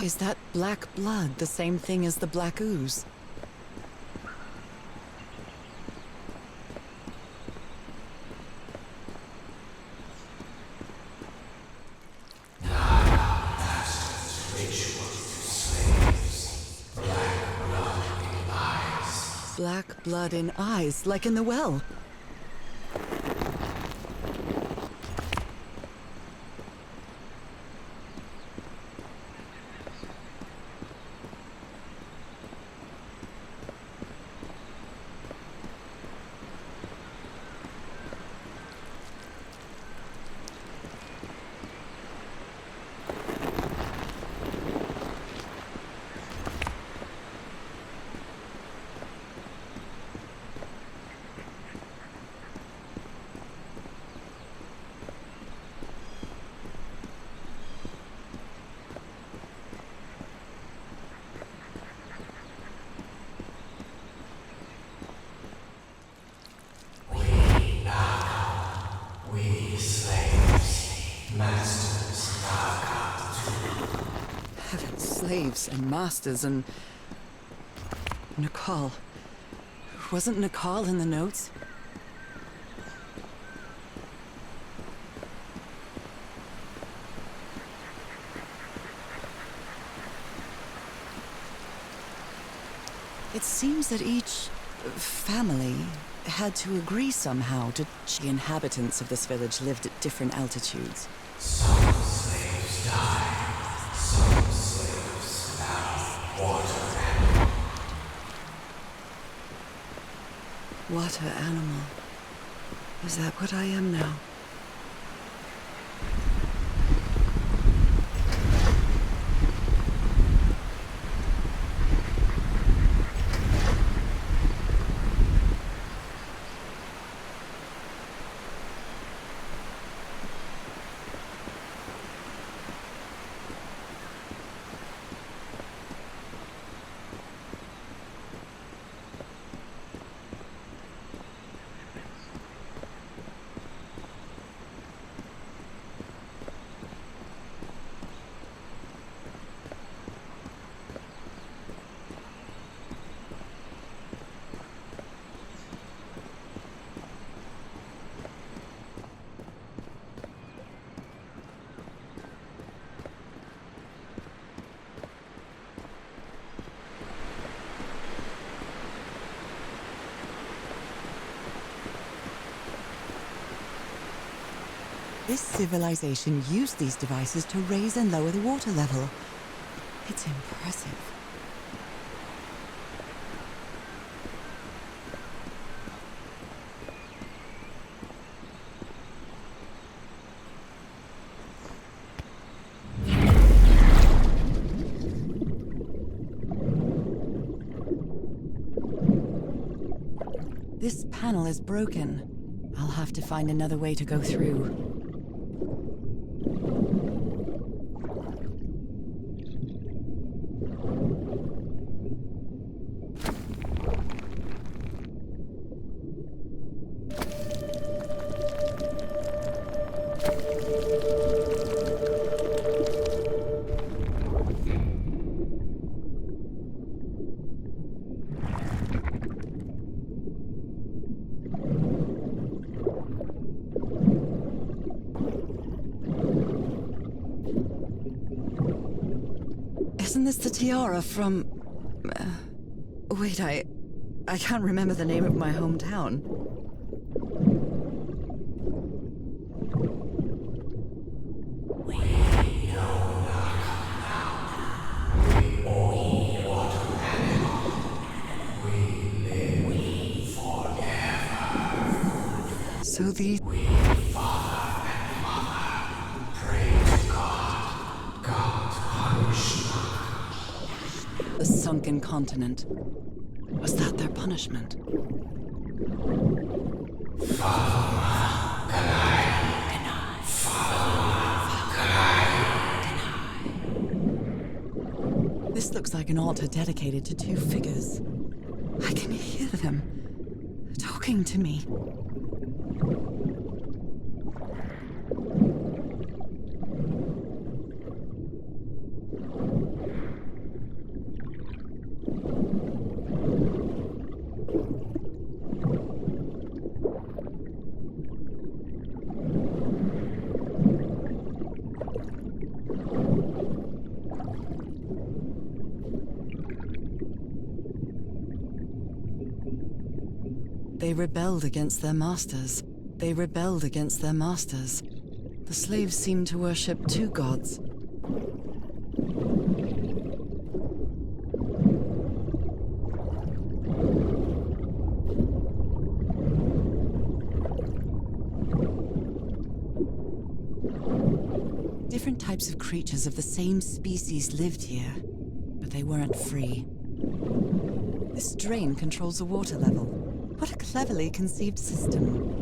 A: Is that black blood the same thing as the black ooze? Black blood in eyes, like in the well. Slaves and masters and... Naqal. Wasn't Naqal in the notes? It seems that each family had to agree somehow to... The inhabitants of this village lived at different altitudes.
G: Some slaves died. Some slaves now water animal.
A: Water animal. Is that what I am now? This civilization used these devices to raise and lower the water level. It's impressive. This panel is broken. I'll have to find another way to go through. Isn't this the tiara from... wait, I can't remember the name of my hometown. So the... The sunken continent. Was that their punishment? This looks like an altar dedicated to two figures. I can hear them talking to me. They rebelled against their masters. They rebelled against their masters. The slaves seemed to worship two gods. Different types of creatures of the same species lived here, but they weren't free. This drain controls the water level. What a cleverly conceived system.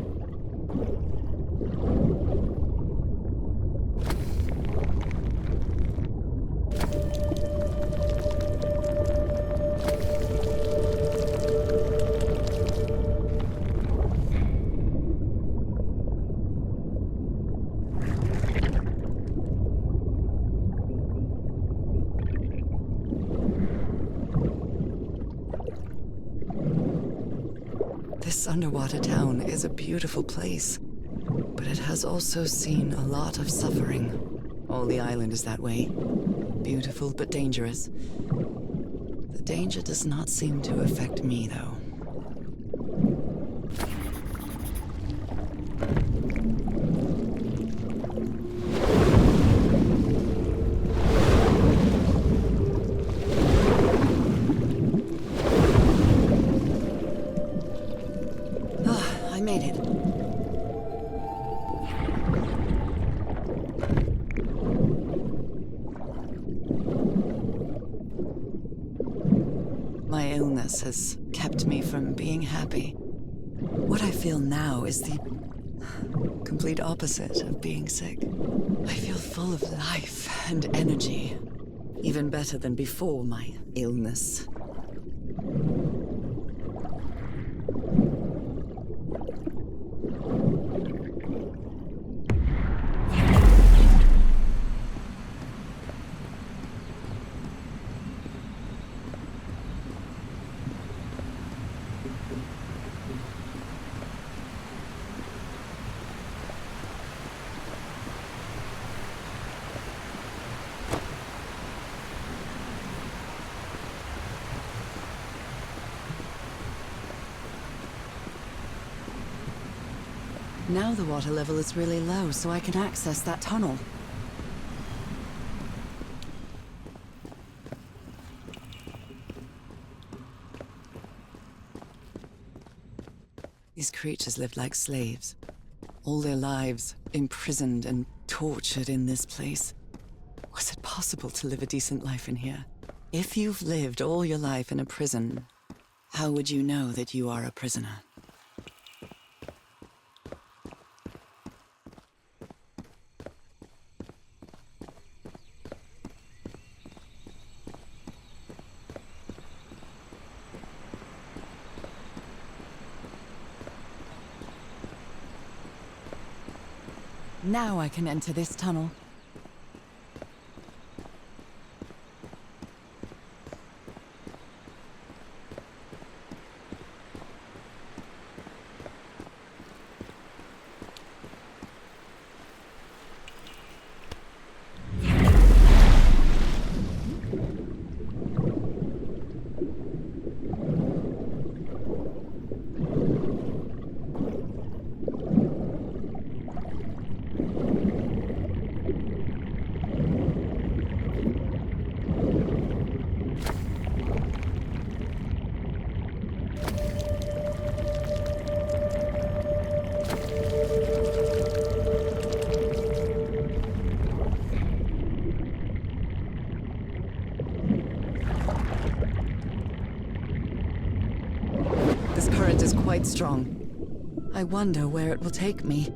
A: This underwater town is a beautiful place, but it has also seen a lot of suffering. All the island is that way. Beautiful but dangerous. The danger does not seem to affect me, though. I made it. My illness has kept me from being happy. What I feel now is the complete opposite of being sick. I feel full of life and energy, even better than before my illness. Now the water level is really low, so I can access that tunnel. These creatures lived like slaves. All their lives imprisoned and tortured in this place. Was it possible to live a decent life in here? If you've lived all your life in a prison, how would you know that you are a prisoner? Now I can enter this tunnel. This current is quite strong. I wonder where it will take me.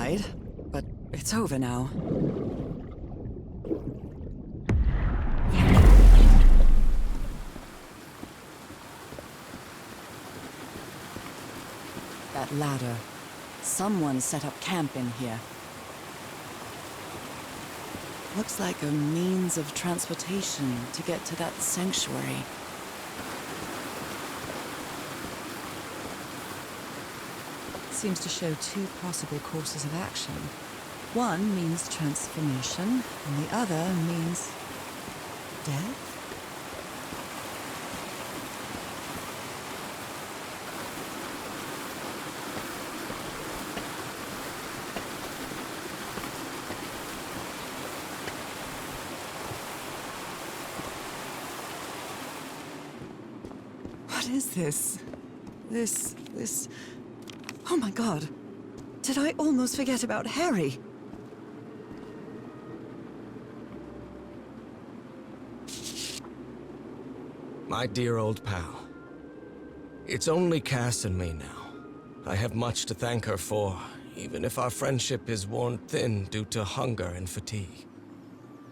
A: tried, but it's over now. That ladder. Someone set up camp in here. Looks like a means of transportation to get to that sanctuary. Seems to show two possible courses of action. One means transformation, and the other means death? What is this? This... Oh my god. Did I almost forget about Harry?
F: My dear old pal. It's only Cass and me now. I have much to thank her for, even if our friendship is worn thin due to hunger and fatigue.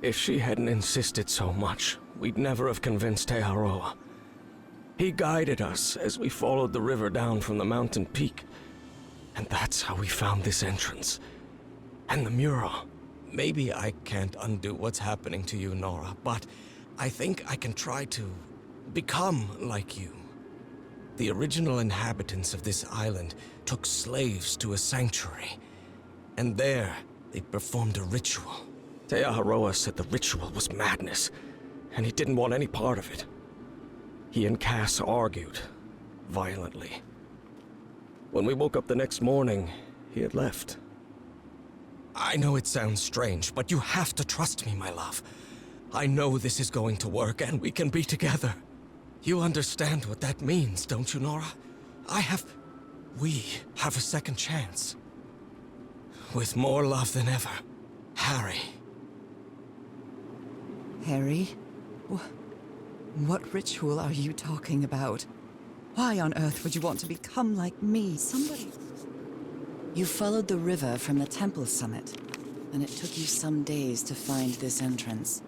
F: If she hadn't insisted so much, we'd never have convinced Teharoa. He guided us as we followed the river down from the mountain peak. And that's how we found this entrance. And the mural. Maybe I can't undo what's happening to you, Nora, but I think I can try to become like you. The original inhabitants of this island took slaves to a sanctuary. And there, they performed a ritual. Teaharoa said the ritual was madness, and he didn't want any part of it. He and Cass argued, violently. When we woke up the next morning, he had left. I know it sounds strange, but you have to trust me, my love. I know this is going to work, and we can be together. You understand what that means, don't you, Nora? We have a second chance. With more love than ever, Harry.
A: Harry? What ritual are you talking about? Why on earth would you want to become like me? Somebody... You followed the river from the temple summit, and it took you some days to find this entrance.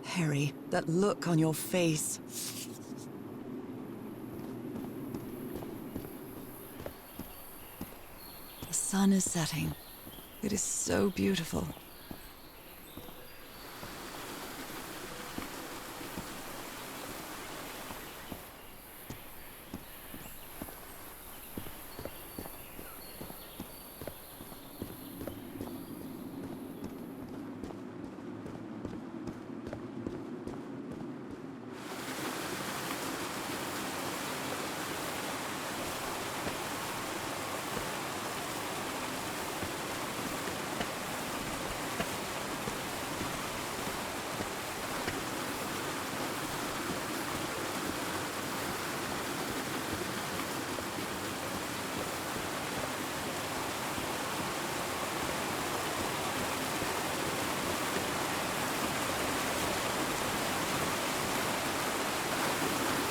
A: Harry, that look on your face. The sun is setting. It is so beautiful.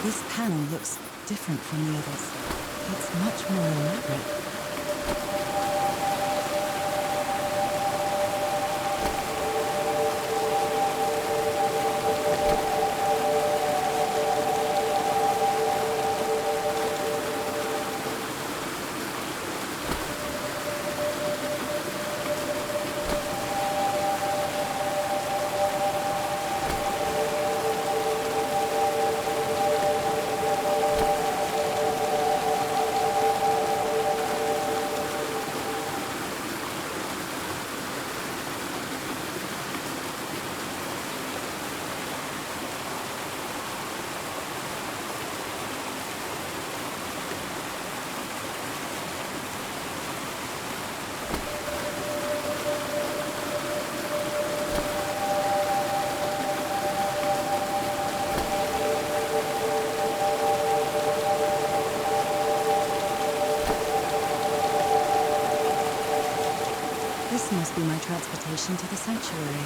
A: This panel looks different from the others. It's much more elaborate. invitation to the sanctuary.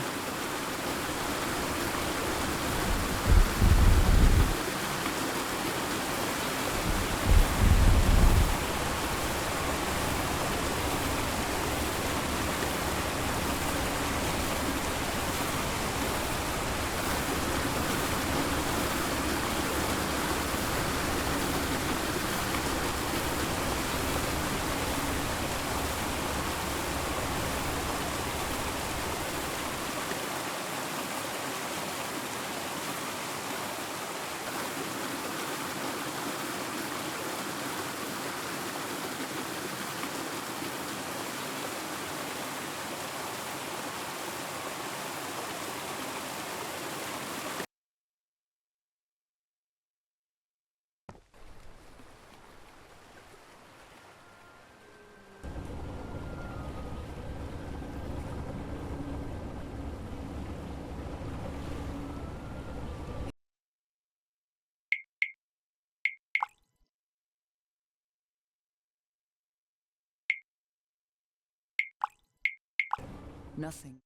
A: Nothing.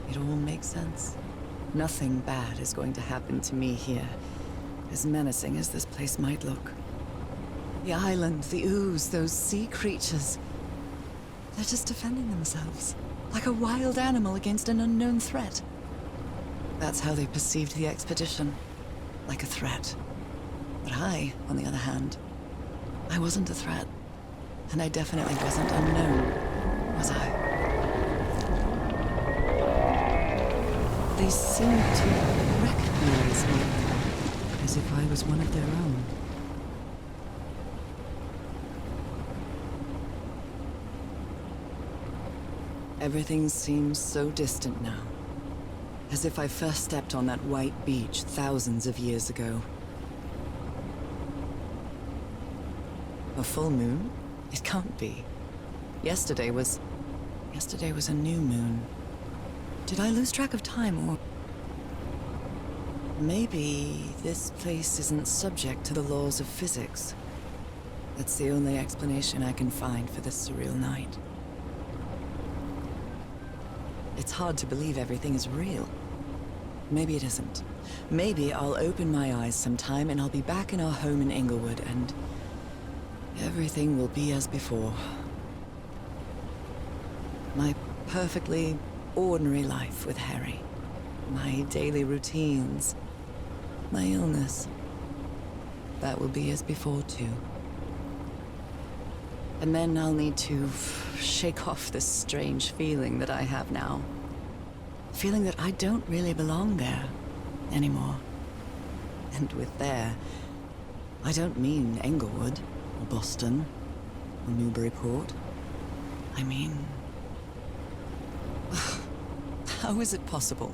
A: It all makes sense. Nothing bad is going to happen to me here, as menacing as this place might look. The island, the ooze, those sea creatures. They're just defending themselves, like a wild animal against an unknown threat. That's how they perceived the expedition, like a threat. But I, on the other hand, I wasn't a threat. And I definitely wasn't unknown, was I? They seemed to recognize me, as if I was one of their own. Everything seems so distant now, as if I first stepped on that white beach thousands of years ago. A full moon? It can't be. Yesterday was a new moon. Did I lose track of time, or... Maybe this place isn't subject to the laws of physics. That's the only explanation I can find for this surreal night. It's hard to believe everything is real. Maybe it isn't. Maybe I'll open my eyes sometime and I'll be back in our home in Inglewood and everything will be as before. My perfectly ordinary life with Harry. My daily routines. My illness. That will be as before too. And then I'll need to shake off this strange feeling that I have now. Feeling that I don't really belong there anymore. And with there, I don't mean Englewood, or Boston, or Newburyport. I mean... How is it possible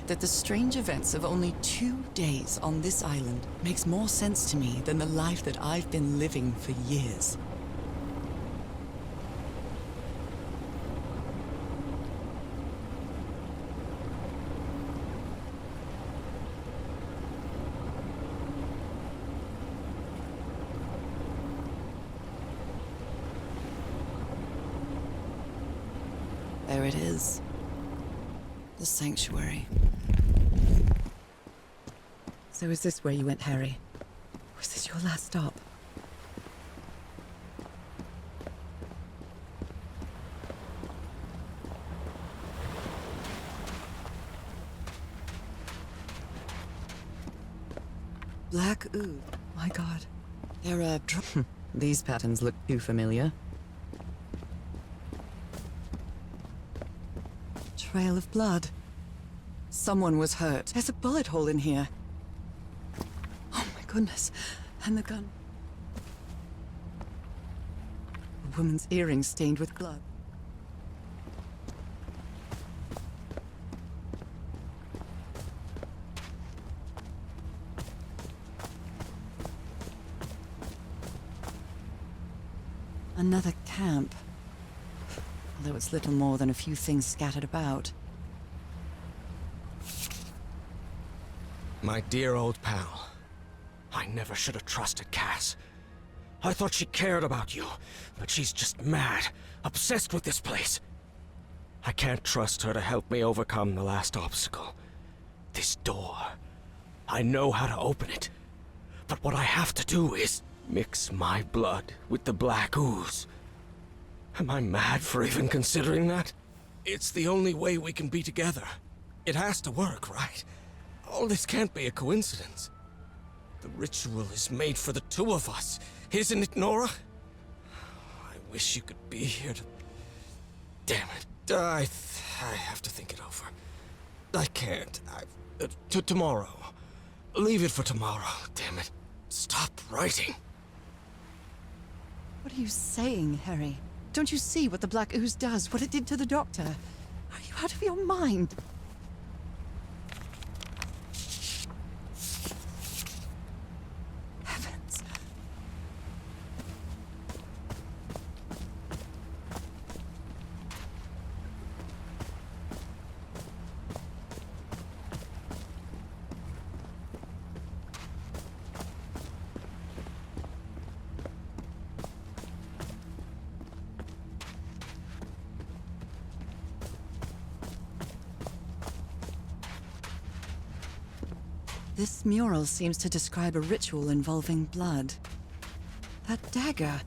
A: that the strange events of only 2 days on this island makes more sense to me than the life that I've been living for years? There it is. The sanctuary. So is this where you went, Harry? Was this your last stop? Black ooze. My God. There are... These patterns look too familiar. Trail of blood. Someone was hurt. There's a bullet hole in here. Oh my goodness. And the gun. A woman's earring stained with blood. Another camp. although it's little more than a few things scattered about.
F: My dear old pal. I never should have trusted Cass. I thought she cared about you, but she's just mad, obsessed with this place. I can't trust her to help me overcome the last obstacle. This door. I know how to open it. But what I have to do is mix my blood with the black ooze. Am I mad for even considering that? It's the only way we can be together. It has to work, right? All this can't be a coincidence. The ritual is made for the two of us, isn't it, Nora? I wish you could be here to... Damn it. I have to think it over. I can't. Tomorrow. Leave it for tomorrow, damn it. Stop writing.
A: What are you saying, Harry? Don't you see what the Black Ooze does, what it did to the Doctor? Are you out of your mind? Heavens. This mural seems to describe a ritual involving blood. That dagger.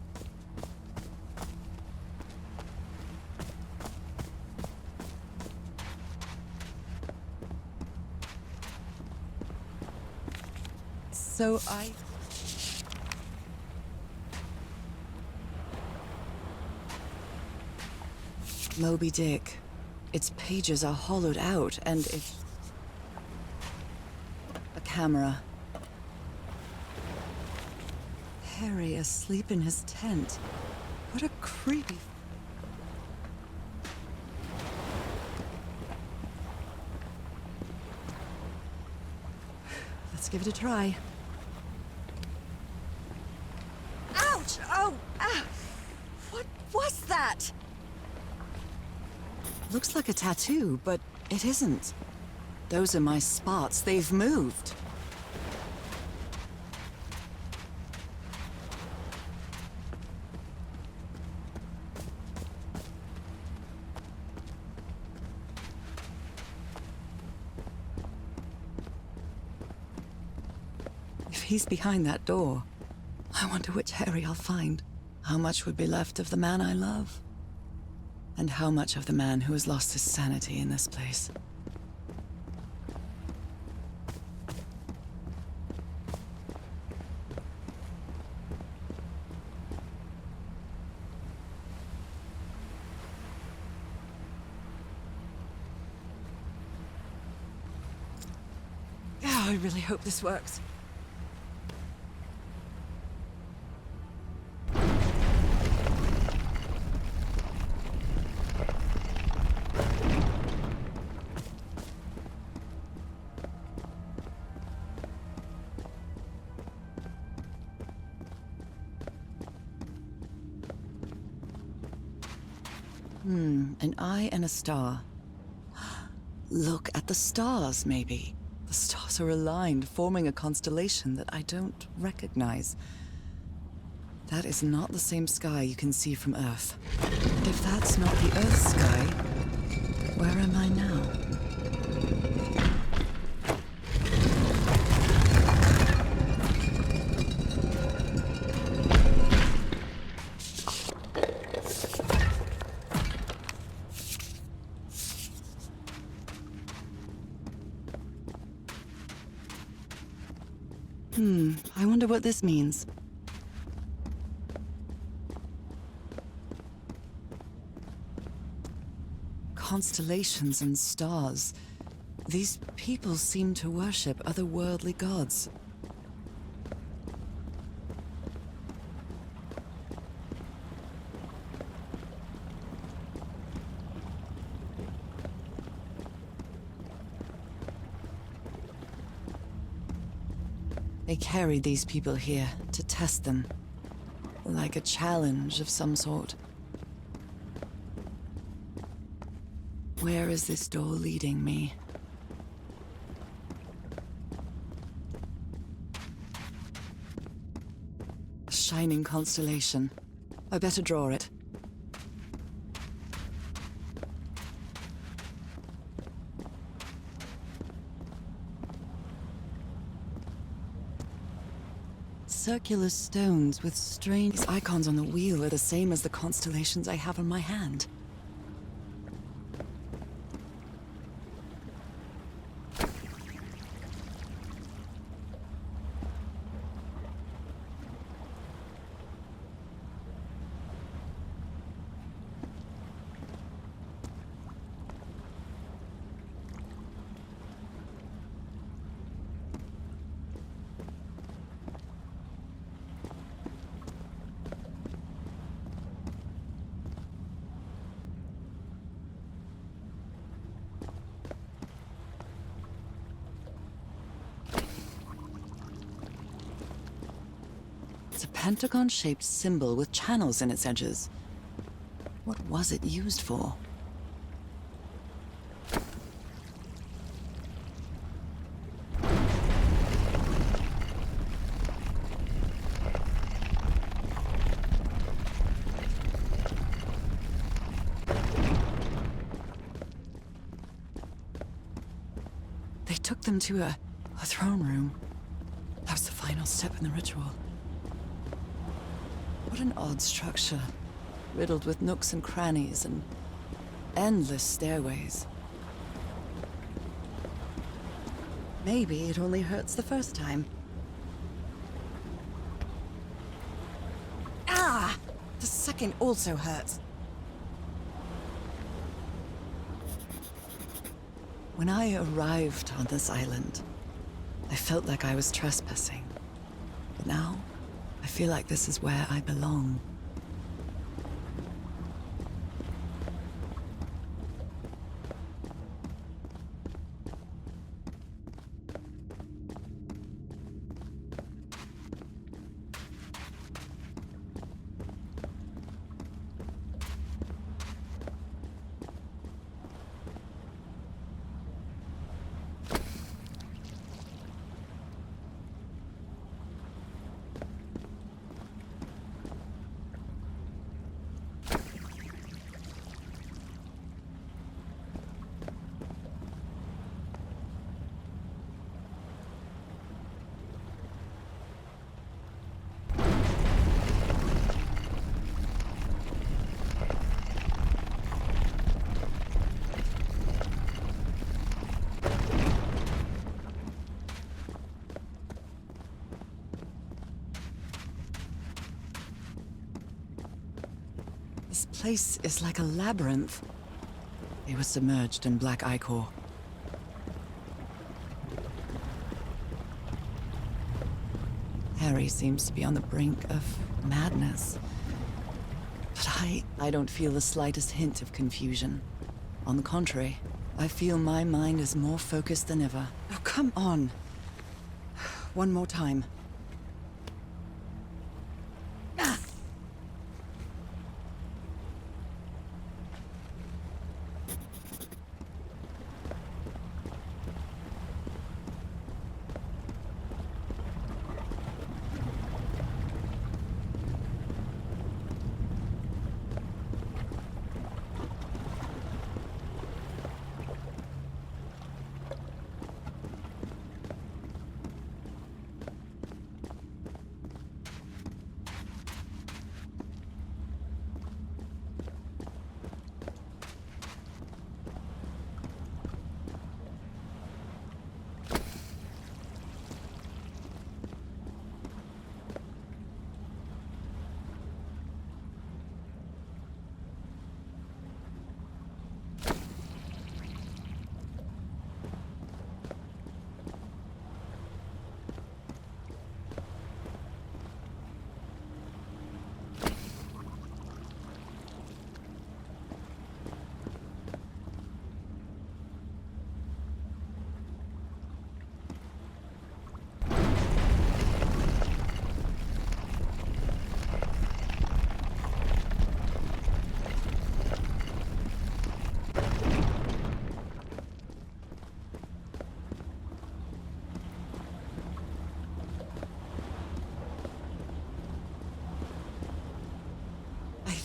A: So Moby Dick. Its pages are hollowed out, and it... camera. Harry asleep in his tent. What a creepy... Let's give it a try. Ouch! Oh! Ah! What was that? Looks like a tattoo, but it isn't. Those are my spots. They've moved. If he's behind that door, I wonder which Harry I'll find. How much would be left of the man I love? And how much of the man who has lost his sanity in this place? I really hope this works. An eye and a star. Look at the stars, maybe. The stars are aligned, forming a constellation that I don't recognize. That is not the same sky you can see from Earth. And if that's not the Earth's sky, where am I now? I wonder what this means. Constellations and stars. These people seem to worship otherworldly gods. They carried these people here to test them, like a challenge of some sort. Where is this door leading me? A shining constellation. I better draw it. Circular stones with strange icons on the wheel are the same as the constellations I have on my hand. It's a pentagon-shaped symbol with channels in its edges. What was it used for? They took them to a throne room. That was the final step in the ritual. What an odd structure, riddled with nooks and crannies and endless stairways. Maybe it only hurts the first time. Ah! The second also hurts. When I arrived on this island, I felt like I was trespassing. But now, I feel like this is where I belong. This place is like a labyrinth. They were submerged in black ichor. Harry seems to be on the brink of madness. But I don't feel the slightest hint of confusion. On the contrary, I feel my mind is more focused than ever. Oh, come on. One more time.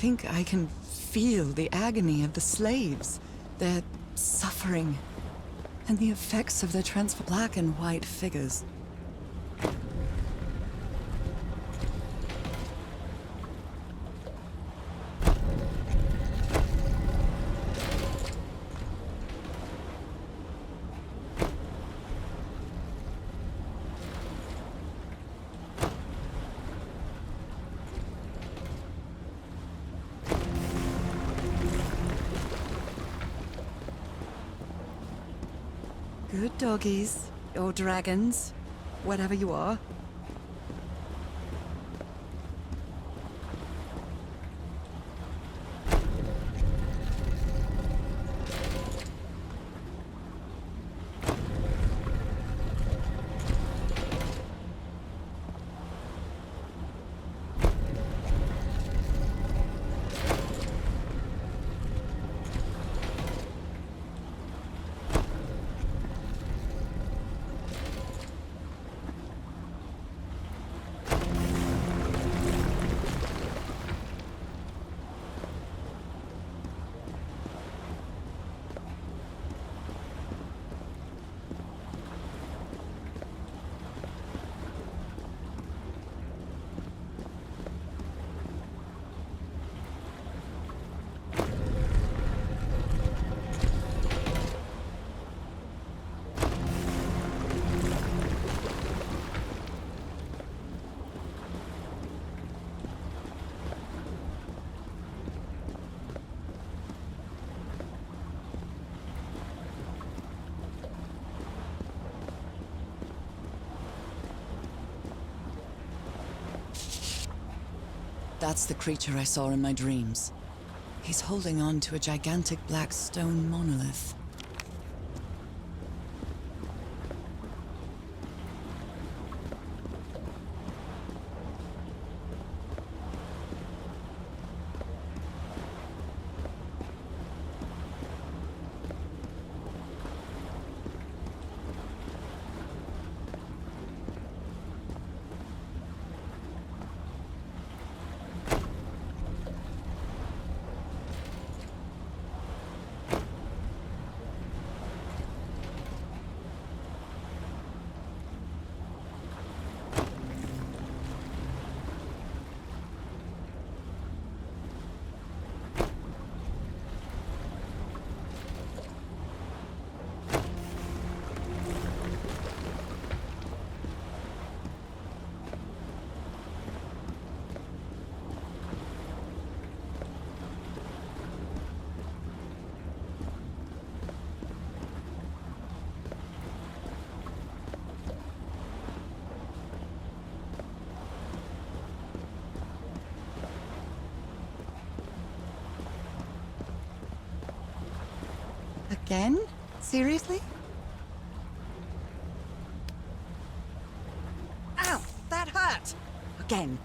A: think I can feel the agony of the slaves, their suffering, and the effects of their black and white figures. Good doggies, or dragons, whatever you are. That's the creature I saw in my dreams. He's holding on to a gigantic black stone monolith. Again? Seriously? Ow! That hurt! Again.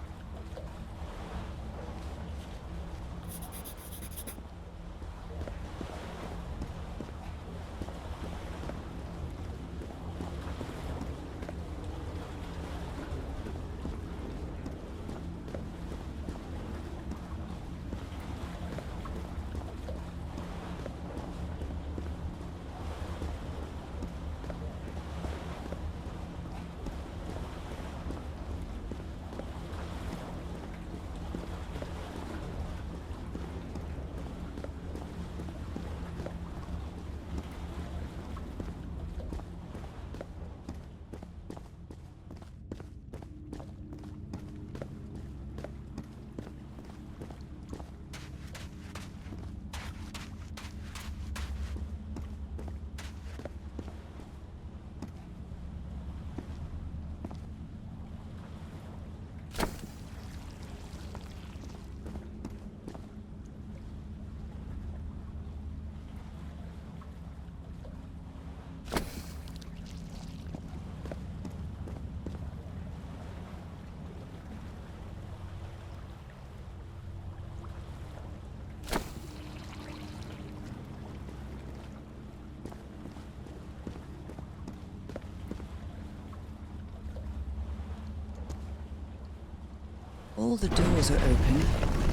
A: All the doors are open,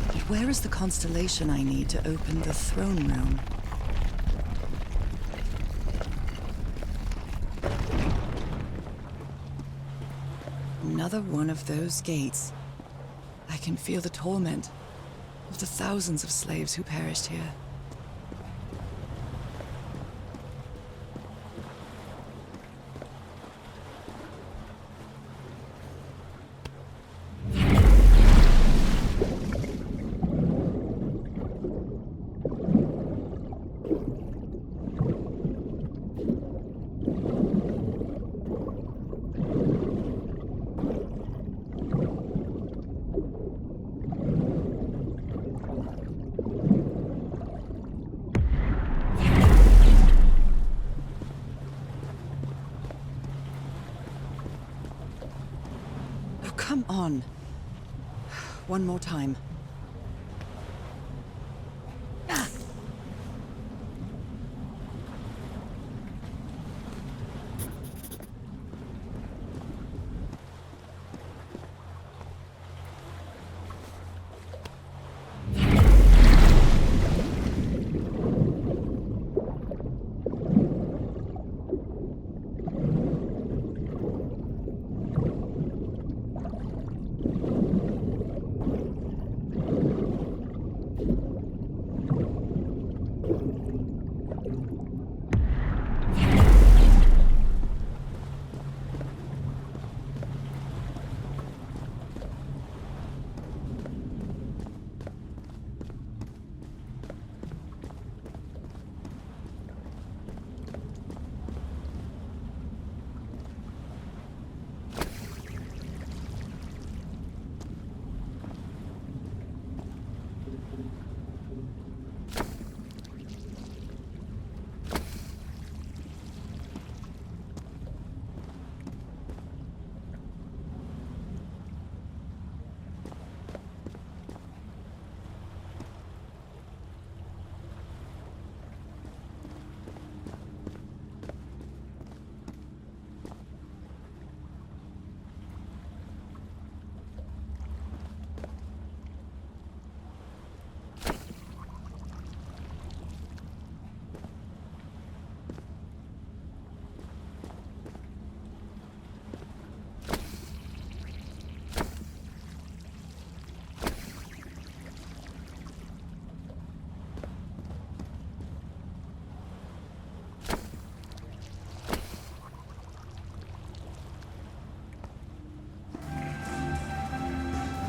A: but where is the constellation I need to open the throne room? Another one of those gates. I can feel the torment of the thousands of slaves who perished here. Come on. One more time. Ah!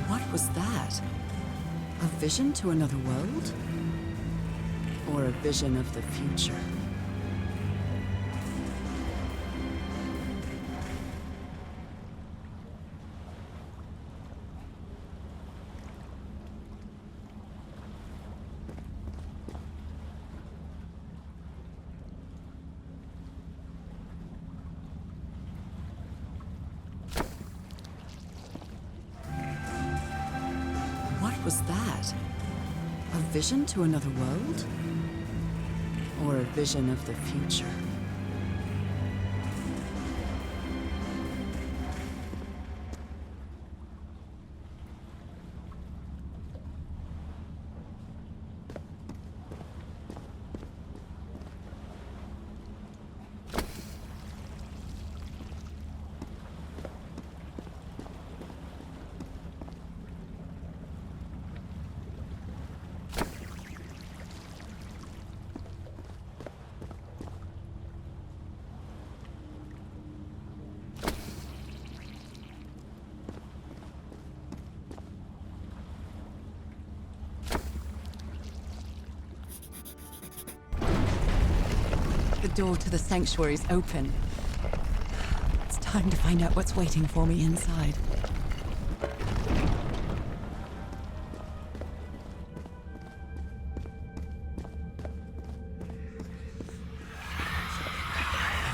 A: What was that? A vision to another world? Or a vision of the future? What was that? A vision to another world? Or a vision of the future? The door to the sanctuary's open. It's time to find out what's waiting for me inside.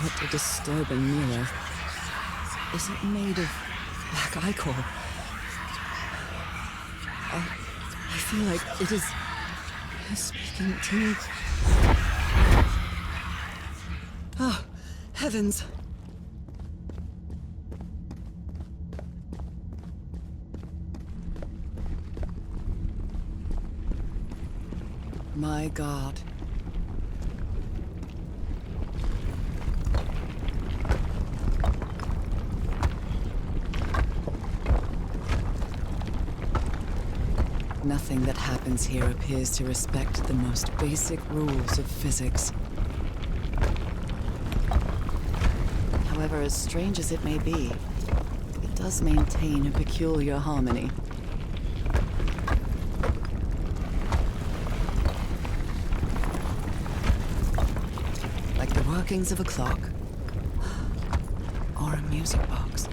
A: What a disturbing mirror. Is it made of black ichor? I feel like it is speaking to me. Oh, heavens. My God. Nothing that happens here appears to respect the most basic rules of physics. However, as strange as it may be, it does maintain a peculiar harmony. Like the workings of a clock, or a music box.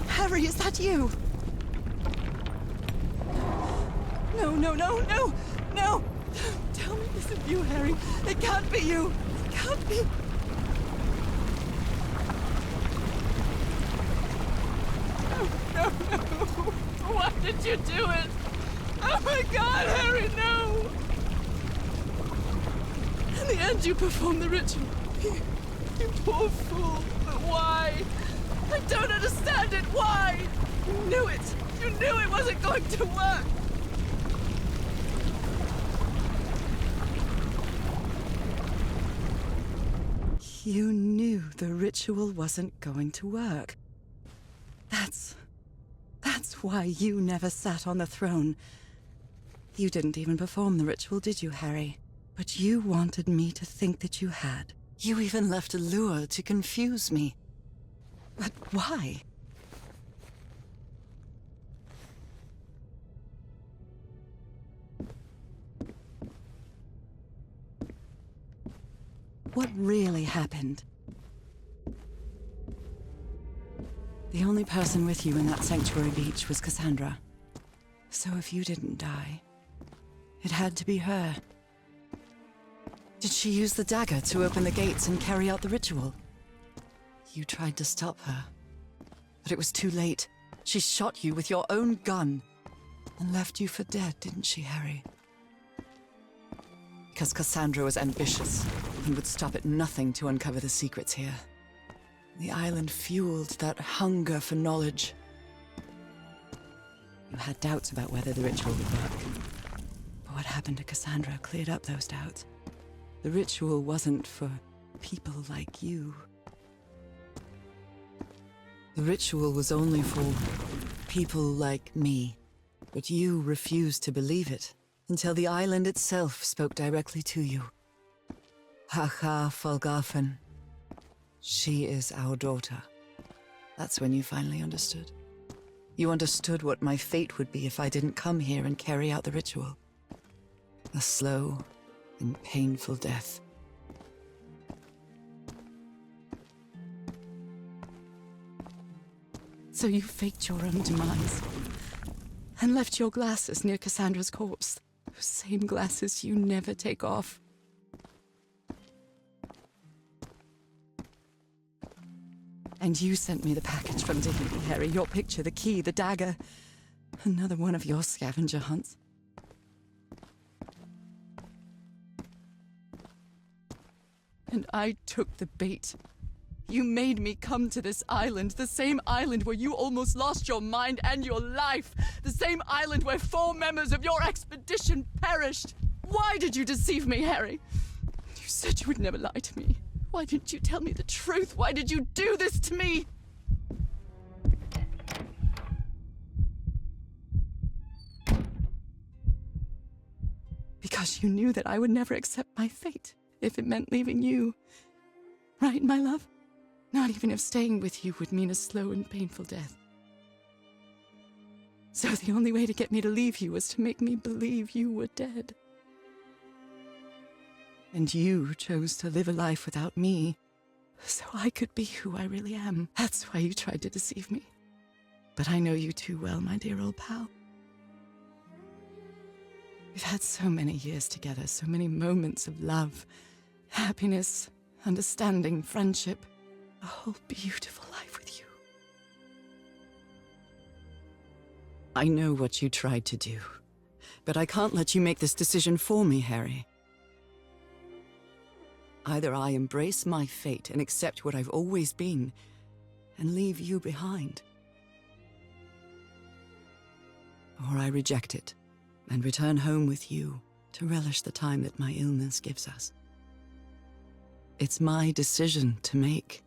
A: Harry, is that you? No, no, no, no, no! Don't tell me this is you, Harry. It can't be you. It can't be. No, no, no. Why did you do it? Oh my God, Harry, no! In the end, you performed the ritual. You poor fool. But why? I don't understand it. Why? You knew it. You knew it wasn't going to work. You knew the ritual wasn't going to work. That's why you never sat on the throne. You didn't even perform the ritual, did you, Harry? But you wanted me to think that you had. You even left a lure to confuse me. But why? What really happened? The only person with you in that sanctuary beach was Cassandra. So if you didn't die, it had to be her. Did she use the dagger to open the gates and carry out the ritual? You tried to stop her, but it was too late. She shot you with your own gun and left you for dead, didn't she, Harry? Because Cassandra was ambitious and would stop at nothing to uncover the secrets here. The island fueled that hunger for knowledge. You had doubts about whether the ritual would work. But what happened to Cassandra cleared up those doubts. The ritual wasn't for people like you. The ritual was only for people like me. But you refused to believe it until the island itself spoke directly to you. Hacha Falgafen. She is our daughter. That's when you finally understood. You understood what my fate would be if I didn't come here and carry out the ritual. A slow and painful death. So you faked your own demise and left your glasses near Cassandra's corpse. Those same glasses you never take off. And you sent me the package from Tahiti, Harry. Your picture, the key, the dagger. Another one of your scavenger hunts. And I took the bait. You made me come to this island, the same island where you almost lost your mind and your life. The same island where 4 members of your expedition perished. Why did you deceive me, Harry? You said you would never lie to me. Why didn't you tell me the truth? Why did you do this to me? Because you knew that I would never accept my fate if it meant leaving you. Right, my love? Not even if staying with you would mean a slow and painful death. So the only way to get me to leave you was to make me believe you were dead. And you chose to live a life without me, so I could be who I really am. That's why you tried to deceive me. But I know you too well, my dear old pal. We've had so many years together, so many moments of love, happiness, understanding, friendship. A whole beautiful life with you. I know what you tried to do, but I can't let you make this decision for me, Harry. Either I embrace my fate and accept what I've always been, and leave you behind, or I reject it and return home with you to relish the time that my illness gives us. It's my decision to make.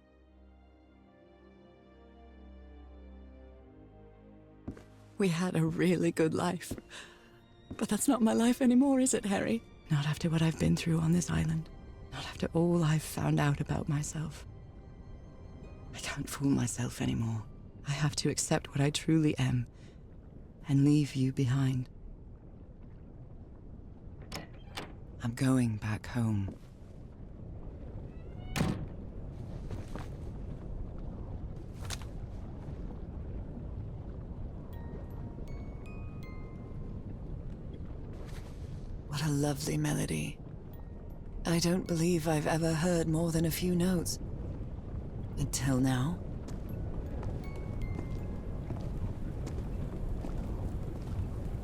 A: We had a really good life. But that's not my life anymore, is it, Harry? Not after what I've been through on this island. Not after all I've found out about myself. I can't fool myself anymore. I have to accept what I truly am and leave you behind. I'm going back home. What a lovely melody. I don't believe I've ever heard more than a few notes. Until now.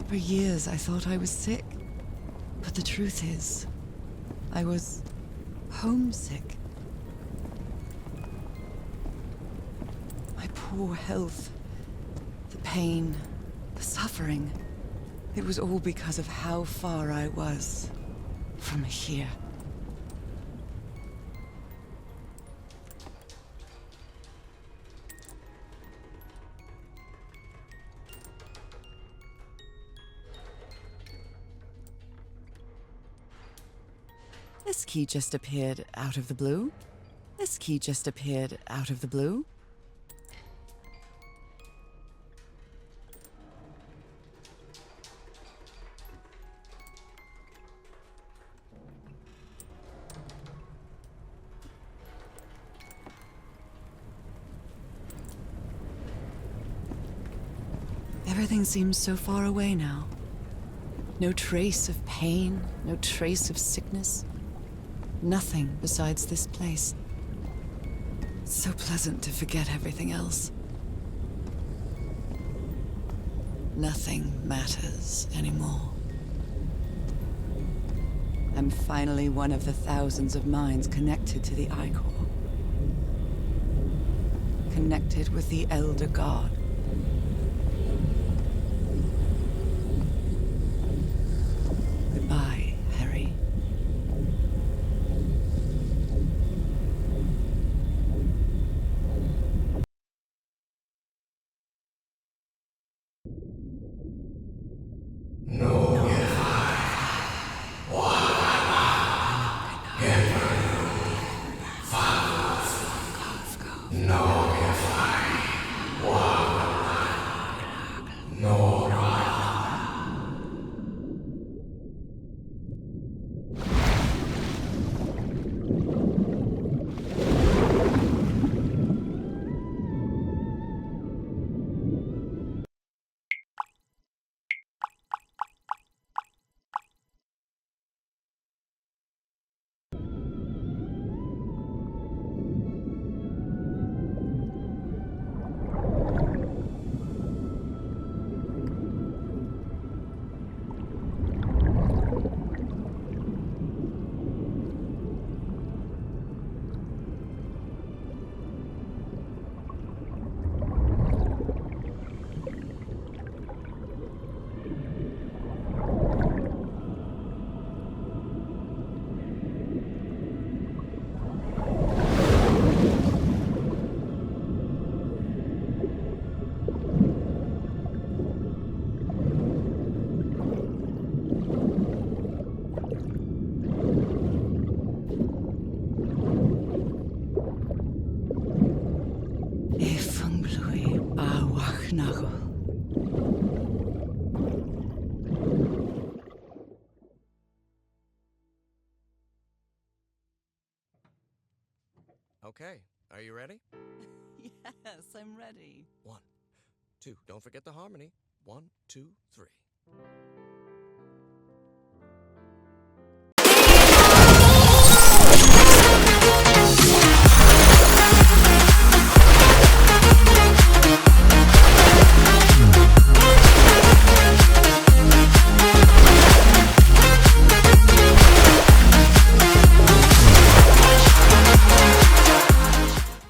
A: For years I thought I was sick. But the truth is, I was homesick. My poor health, the pain, the suffering. It was all because of how far I was from here. This key just appeared out of the blue. This key just appeared out of the blue. Everything seems so far away now. No trace of pain, no trace of sickness. Nothing besides this place. It's so pleasant to forget everything else. Nothing matters anymore. I'm finally one of the thousands of minds connected to the Ichor. Connected with the Elder God. Goodbye, Harry.
F: Okay, are you ready?
A: Yes, I'm ready.
F: 1, 2, don't forget the harmony. 1, 2, 3.